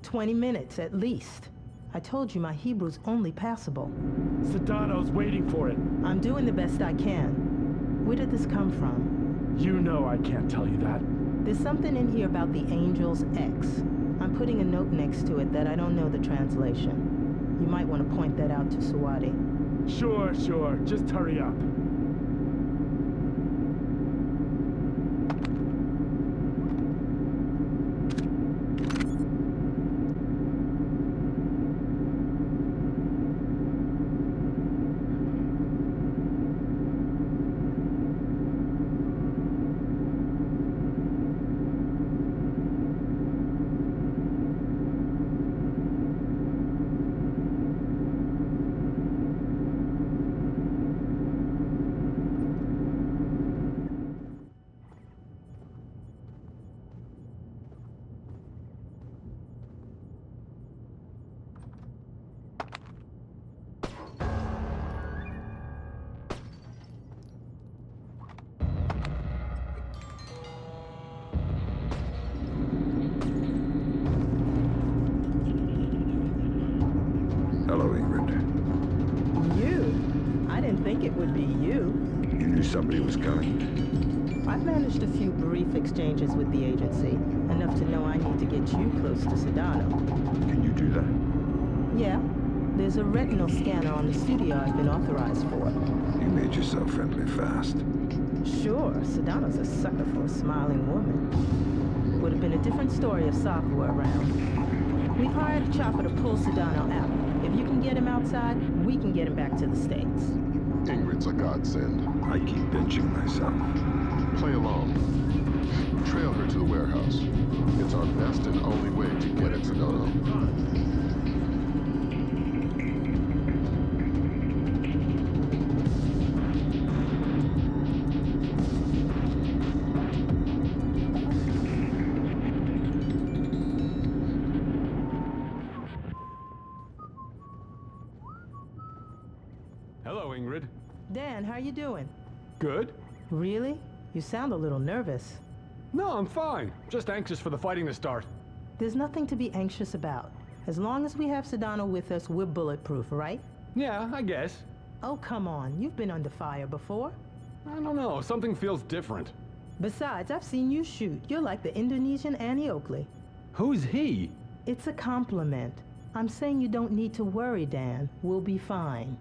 20 minutes, at least. I told you my Hebrew's only passable.
Sedano's waiting for it.
I'm doing the best I can. Where did this come from?
You know I can't tell you that.
There's something in here about the Angel's X. I'm putting a note next to it that I don't know the translation. You might want to point that out to Suwadi.
Sure. Just hurry up.
Hello, Ingrid.
You? I didn't think it would be you.
You knew somebody was coming?
I've managed a few brief exchanges with the agency, enough to know I need to get you close to Sedano.
Can you do that?
Yeah. There's a retinal scanner on the studio I've been authorized for.
You made yourself friendly fast.
Sure, Sedano's a sucker for a smiling woman. Would have been a different story if Sokka were around. We've hired a chopper to pull Sedano out. If you can get him outside, we can get him back to the States.
Ingrid's a godsend.
I keep pinching myself.
Play along. Trail her to the warehouse. It's our best and only way to get at Sedano.
Hello, Ingrid.
Dan, how you doing?
Good.
Really? You sound a little nervous.
No, I'm fine. Just anxious for the fighting to start.
There's nothing to be anxious about. As long as we have Sedano with us, we're bulletproof, right?
Yeah, I guess.
Oh, come on. You've been under fire before.
I don't know. Something feels different.
Besides, I've seen you shoot. You're like the Indonesian Annie Oakley.
Who's he?
It's a compliment. I'm saying you don't need to worry, Dan. We'll be fine.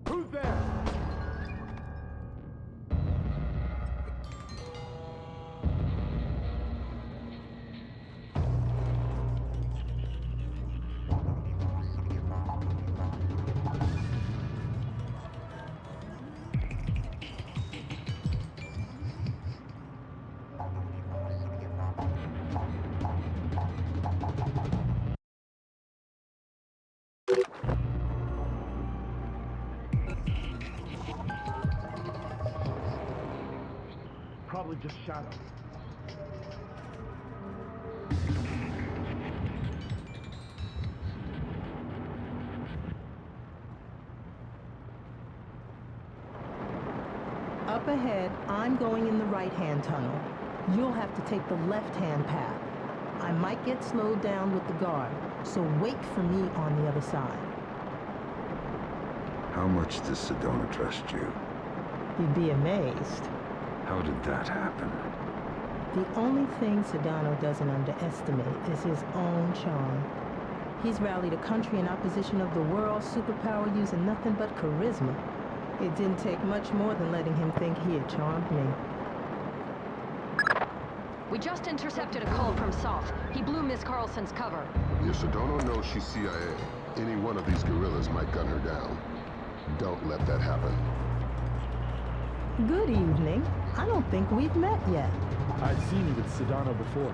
Who's there? Probably just Shadow.
Up ahead, I'm going in the right-hand tunnel. You'll have to take the left-hand path. I might get slowed down with the guard, so wait for me on the other side.
How much does Sedona trust you?
You'd be amazed.
How did that happen?
The only thing Sedano doesn't underestimate is his own charm. He's rallied a country in opposition of the world's superpower using nothing but charisma. It didn't take much more than letting him think he had charmed me.
We just intercepted a call from Soth. He blew Miss Carlson's cover.
If Sedona knows she's CIA, any one of these guerrillas might gun her down. Don't let that happen.
Good evening. I don't think we've met yet.
I've seen you with Sedano before.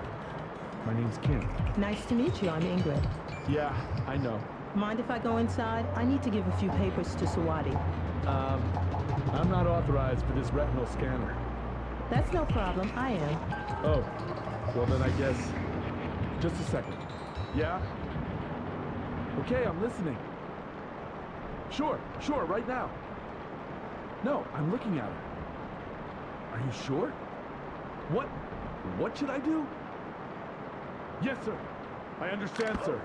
My name's Kim.
Nice to meet you. I'm Ingrid.
Yeah, I know.
Mind if I go inside? I need to give a few papers to Sawadi.
I'm not authorized for this retinal scanner.
That's no problem. I am.
Oh, well then I guess... Just a second. Yeah? Okay, I'm listening. Sure, right now. No, I'm looking at her. Are you sure? What should I do? Yes, sir. I understand, sir.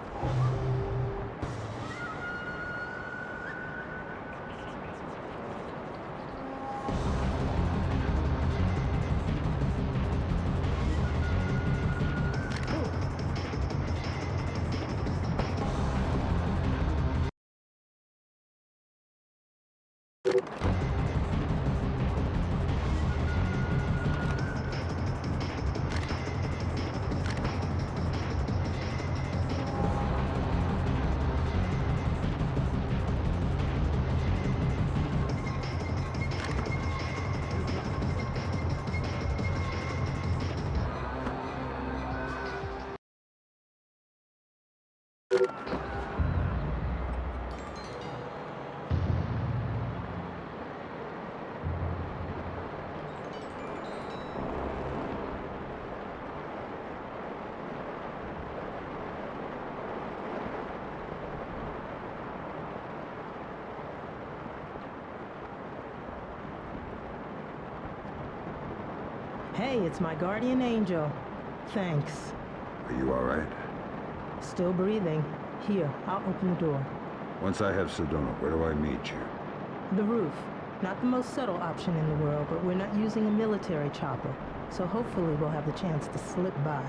Hey, it's my guardian angel. Thanks.
Are you all right?
Still breathing. Here, I'll open the door.
Once I have Sedona, where do I meet you?
The roof. Not the most subtle option in the world, but we're not using a military chopper, so hopefully we'll have the chance to slip by.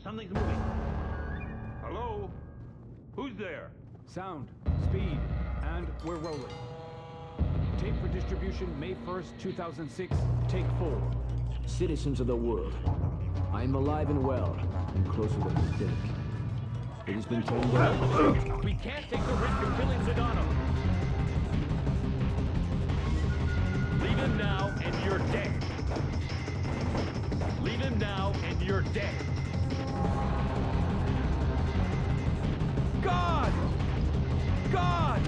Something's moving. Hello? Who's there?
Sound, speed, and we're rolling. Tape for distribution May 1st, 2006, take 4.
Citizens of the world, I am alive and well, and closer than you think. It has been turned down.
We can't take the risk of killing Zidano. Leave him now, and you're dead. Leave him now, and you're dead. God! God!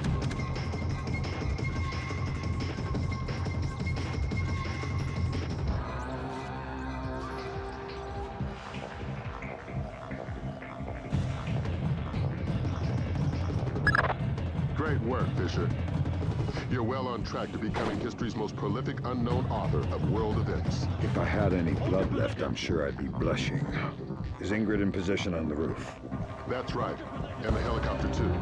Great work, Fisher. You're well on track to becoming history's most prolific unknown author of world events.
If I had any blood left, I'm sure I'd be blushing. Is Ingrid in position on the roof?
That's right, and the helicopter too.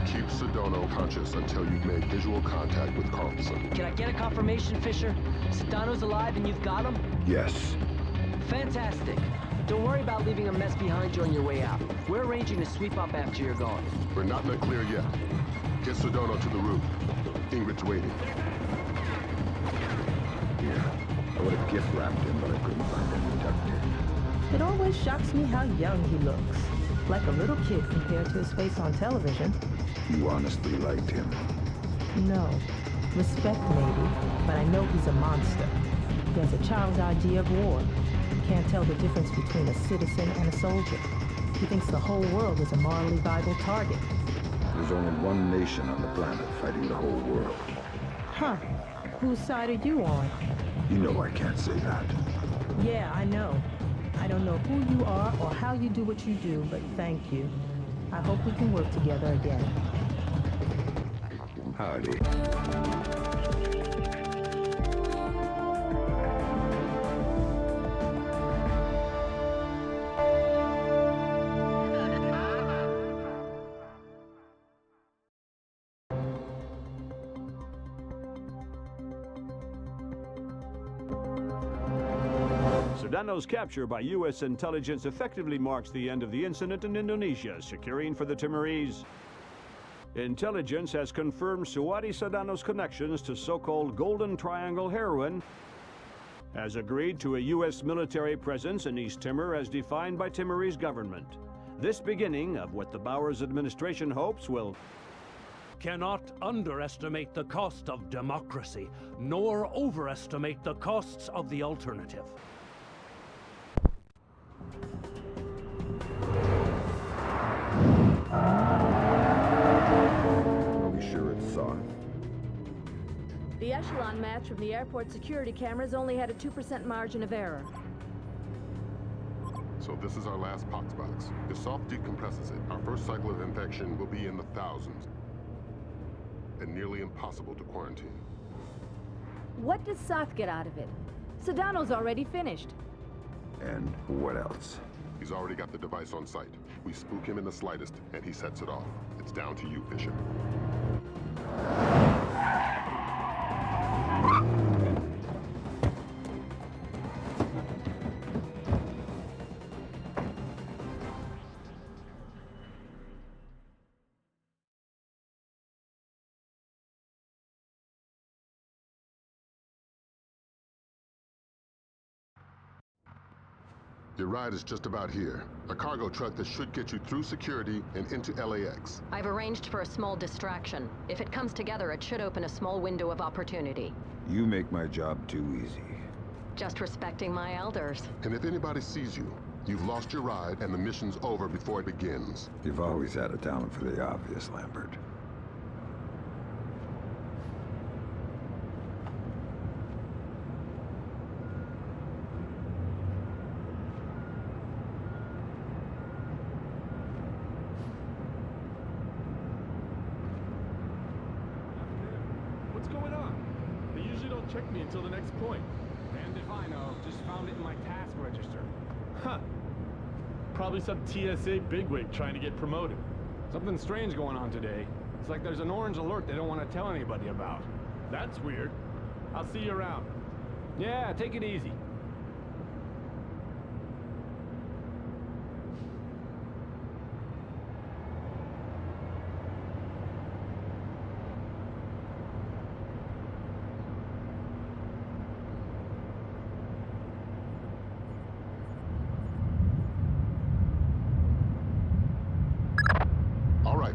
Keep Sedano conscious until you've made visual contact with Carlson.
Can I get a confirmation, Fisher? Sedano's alive and you've got him?
Yes.
Fantastic. Don't worry about leaving a mess behind you on your way out. We're arranging to sweep up after you're gone.
We're not in the clear yet. Get Sedano to the roof. Ingrid's waiting.
Here. I would have gift wrapped him, but I couldn't find any duct tape.
It always shocks me how young he looks. Like a little kid compared to his face on television.
You honestly liked him?
No. Respect maybe, but I know he's a monster. He has a child's idea of war. He can't tell the difference between a citizen and a soldier. He thinks the whole world is a morally viable target.
There's only one nation on the planet fighting the whole world.
Huh. Whose side are you on?
You know I can't say that.
Yeah, I know. I don't know who you are or how you do what you do, but thank you. I hope we can work together again.
Howdy.
Sedano's capture by U.S. intelligence effectively marks the end of the incident in Indonesia, securing for the Timorese. Intelligence has confirmed Suwadi Sedano's connections to so-called Golden Triangle heroin, has agreed to a U.S. military presence in East Timor as defined by Timorese government. This beginning of what the Bowers administration hopes will
Cannot underestimate the cost of democracy, nor overestimate the costs of the alternative.
Are we sure it's Soth?
The echelon match from the airport security cameras only had a 2% margin of error.
So this is our last pox box. If Soth decompresses it, our first cycle of infection will be in the thousands. And nearly impossible to quarantine.
What does Soth get out of it? Sedano's already finished.
And what else?
He's already got the device on site. We spook him in the slightest, and he sets it off. It's down to you, Fisher. Your ride is just about here. A cargo truck that should get you through security and into LAX.
I've arranged for a small distraction. If it comes together, it should open a small window of opportunity.
You make my job too easy.
Just respecting my elders.
And if anybody sees you, you've lost your ride and the mission's over before it begins.
You've always had a talent for the obvious, Lambert.
Check me until the next point.
And if I know, just found it in my task register.
Huh. Probably some TSA bigwig trying to get promoted.
Something strange going on today. It's like there's an orange alert they don't want to tell anybody about.
That's weird. I'll see you around.
Yeah, take it easy.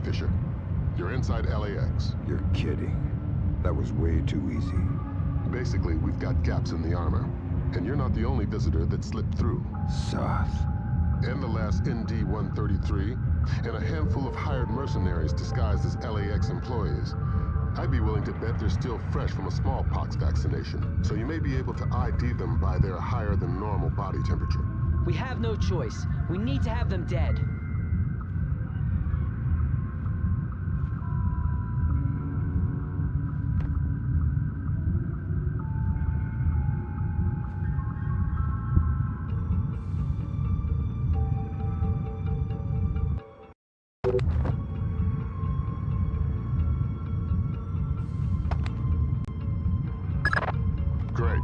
Fisher, you're inside LAX.
You're kidding. That was way too easy.
Basically, we've got gaps in the armor. And you're not the only visitor that slipped through.
Soth.
And the last ND-133, and a handful of hired mercenaries disguised as LAX employees. I'd be willing to bet they're still fresh from a smallpox vaccination, so you may be able to ID them by their higher than normal body temperature.
We have no choice. We need to have them dead.
Great.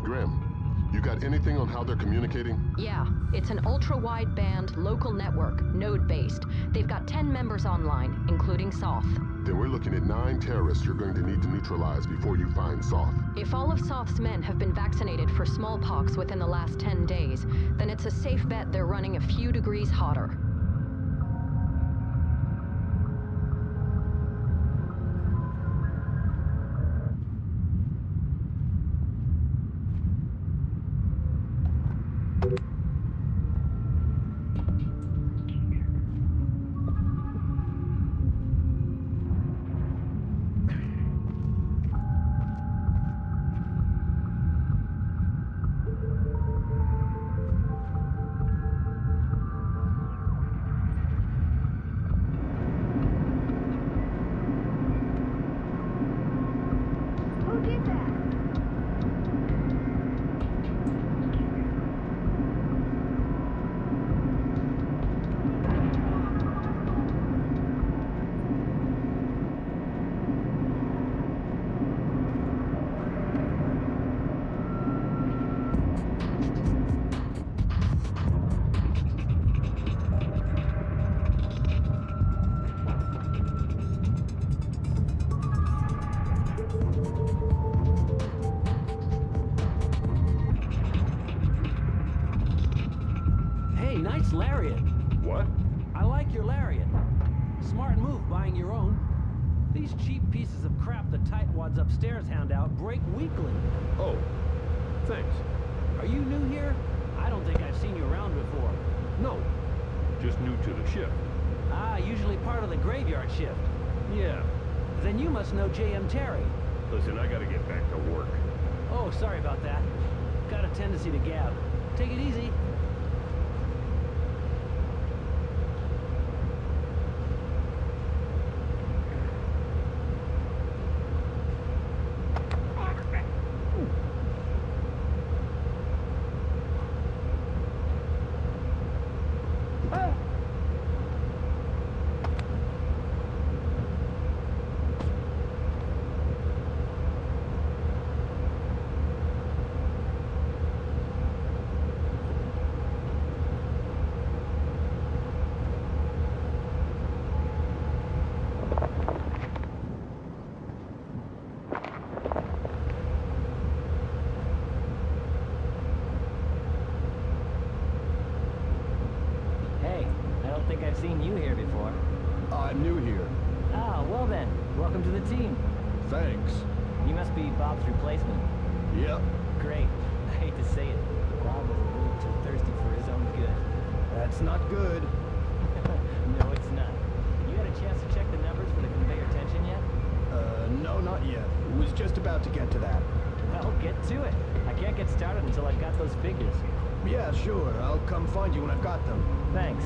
Grim, you got anything on how they're communicating?
Yeah, it's an ultra-wideband local network, node-based. They've got 10 members online, including Soth.
Then we're looking at 9 terrorists you're going to need to neutralize before you find Soth.
If all of Soth's men have been vaccinated for smallpox within the last 10 days, then it's a safe bet they're running a few degrees hotter.
Nice lariat.
What?
I like your lariat. Smart move buying your own. These cheap pieces of crap the tightwads upstairs hand out break weekly.
Oh, thanks.
Are you new here? I don't think I've seen you around before.
No, just new to the shift.
Ah, usually part of the graveyard shift.
Yeah.
Then you must know J.M. Terry.
Listen, I gotta get back to work.
Oh, sorry about that. Got a tendency to gab. Take it easy.
I've seen you here before.
I'm new here.
Ah, well then, welcome to the team.
Thanks.
You must be Bob's replacement.
Yep.
Great. I hate to say it, but Bob was a little too thirsty for his own good.
That's not good.
No, it's not. You had a chance to check the numbers for the conveyor tension yet?
No, not yet. Was just about to get to that.
Well, get to it. I can't get started until I've got those figures.
Yeah, sure. I'll come find you when I've got them.
Thanks.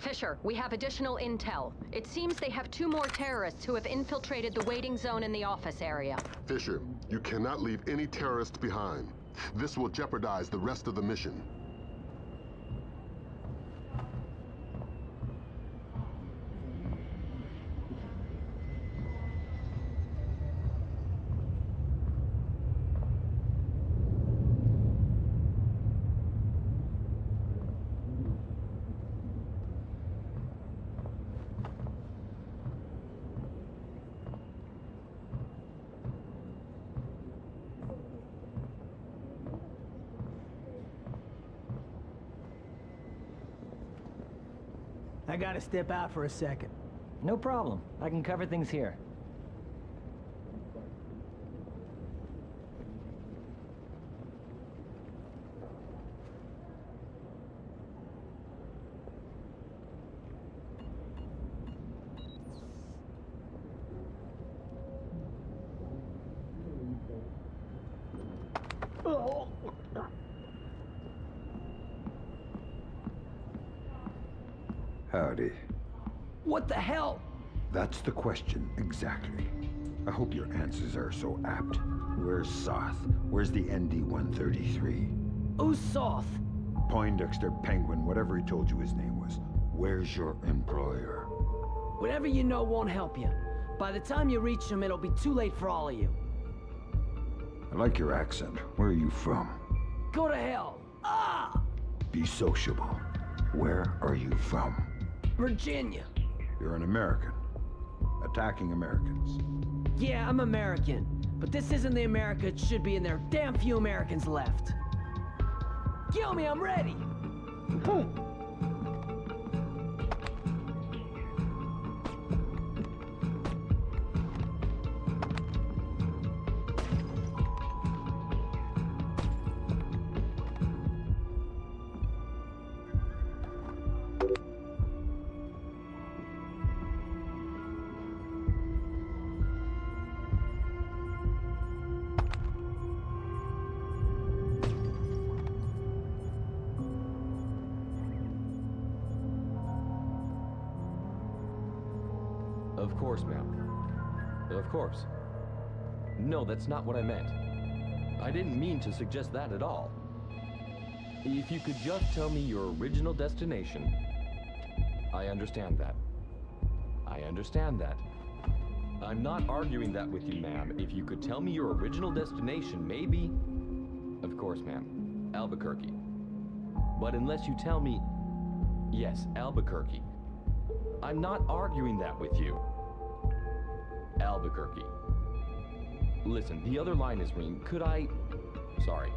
Fisher, we have additional intel. It seems they have 2 more terrorists who have infiltrated the waiting zone in the office area.
Fisher, you cannot leave any terrorists behind. This will jeopardize the rest of the mission.
I gotta step out for a second.
No problem. I can cover things here.
Howdy.
What the hell?
That's the question, exactly. I hope your answers are so apt. Where's Soth? Where's the ND-133?
Who's Soth?
Poindexter, Penguin, whatever he told you his name was. Where's your employer?
Whatever you know won't help you. By the time you reach him, it'll be too late for all of you.
I like your accent. Where are you from?
Go to hell. Ah!
Be sociable. Where are you from?
Virginia.
You're an American. Attacking Americans.
Yeah, I'm American. But this isn't the America it should be, and there are damn few Americans left. Kill me, I'm ready!
Of course, ma'am. Of course. No, that's not what I meant. I didn't mean to suggest that at all. If you could just tell me your original destination. I understand that. I understand that. I'm not arguing that with you, ma'am. If you could tell me your original destination, maybe... Of course, ma'am. Albuquerque. But unless you tell me... Yes, Albuquerque. I'm not arguing that with you. Albuquerque. Listen, the other line is ringing. Could I... Sorry.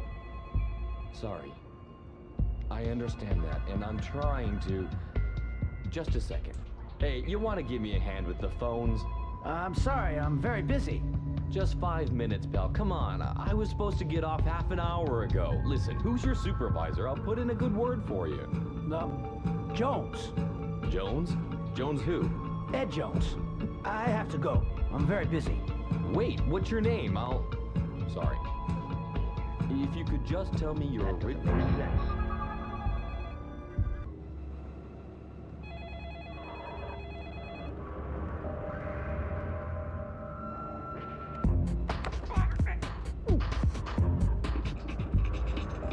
Sorry. I understand that, and I'm trying to... Just a second. Hey, you want to give me a hand with the phones?
I'm sorry, I'm very busy.
Just 5 minutes, pal. Come on. I was supposed to get off half an hour ago. Listen, who's your supervisor? I'll put in a good word for you.
Jones.
Jones? Jones who?
Ed Jones. I have to go. I'm very busy.
Wait, what's your name? Sorry. If you could just tell me your original...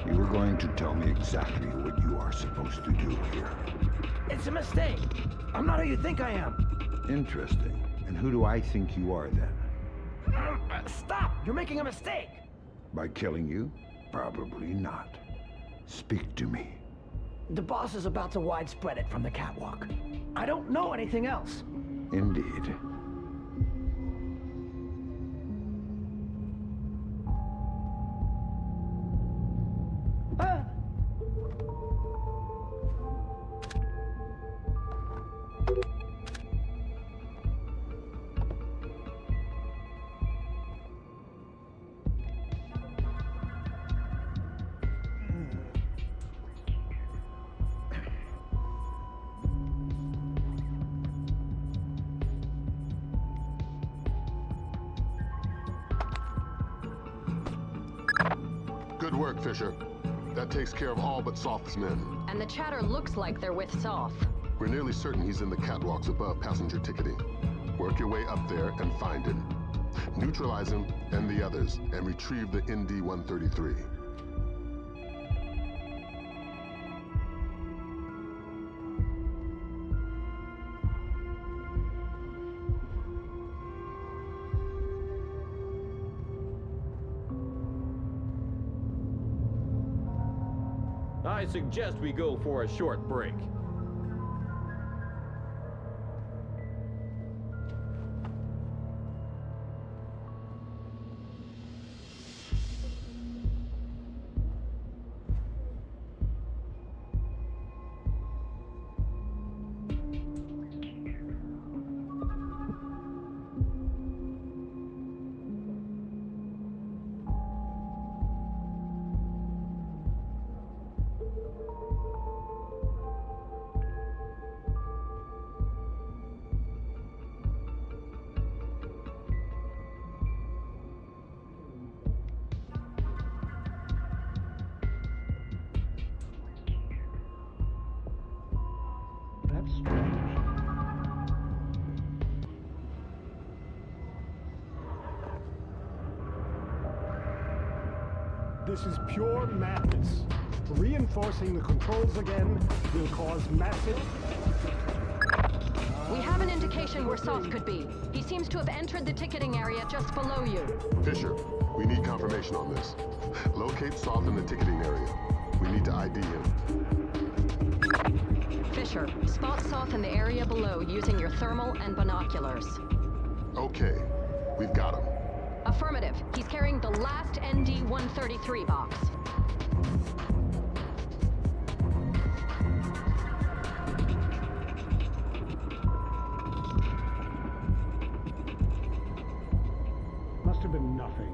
You were going to tell me exactly what you are supposed to do here.
It's a mistake. I'm not who you think I am.
Interesting. And who do I think you are then?
Stop! You're making a mistake!
By killing you? Probably not. Speak to me.
The boss is about to widespread it from the catwalk. I don't know anything else.
Indeed.
Good work, Fisher. That takes care of all but Soth's men.
And the chatter looks like they're with Soth.
We're nearly certain he's in the catwalks above passenger ticketing. Work your way up there and find him. Neutralize him and the others, and retrieve the ND-133.
I suggest we go for a short break.
This is pure madness. Reinforcing the controls again will cause massive...
We have an indication where Soth could be. He seems to have entered the ticketing area just below you.
Fisher, we need confirmation on this. Locate Soth in the ticketing area. We need to ID him.
Fisher, spot Soth in the area below using your thermal and binoculars.
Okay, we've got him.
Affirmative. He's carrying the last ND-133 box.
Must have been nothing.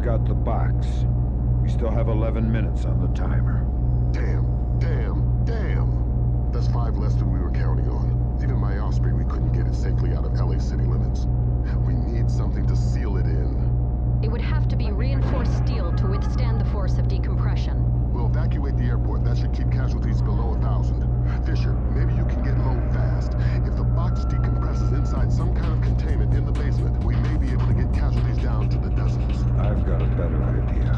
Got the box. We still have 11 minutes on the timer.
Damn. That's 5 less than we were counting on. Even my Osprey, we couldn't get it safely out of LA city limits. We need something to seal it in.
It would have to be reinforced steel to withstand the force of decompression.
We'll evacuate the airport. That should keep casualties below 1,000. Fisher, maybe you can get low fast. If the box decompresses inside some kind of containment in the basement, we may be able to get casualties down to the dozens.
I've got a better idea.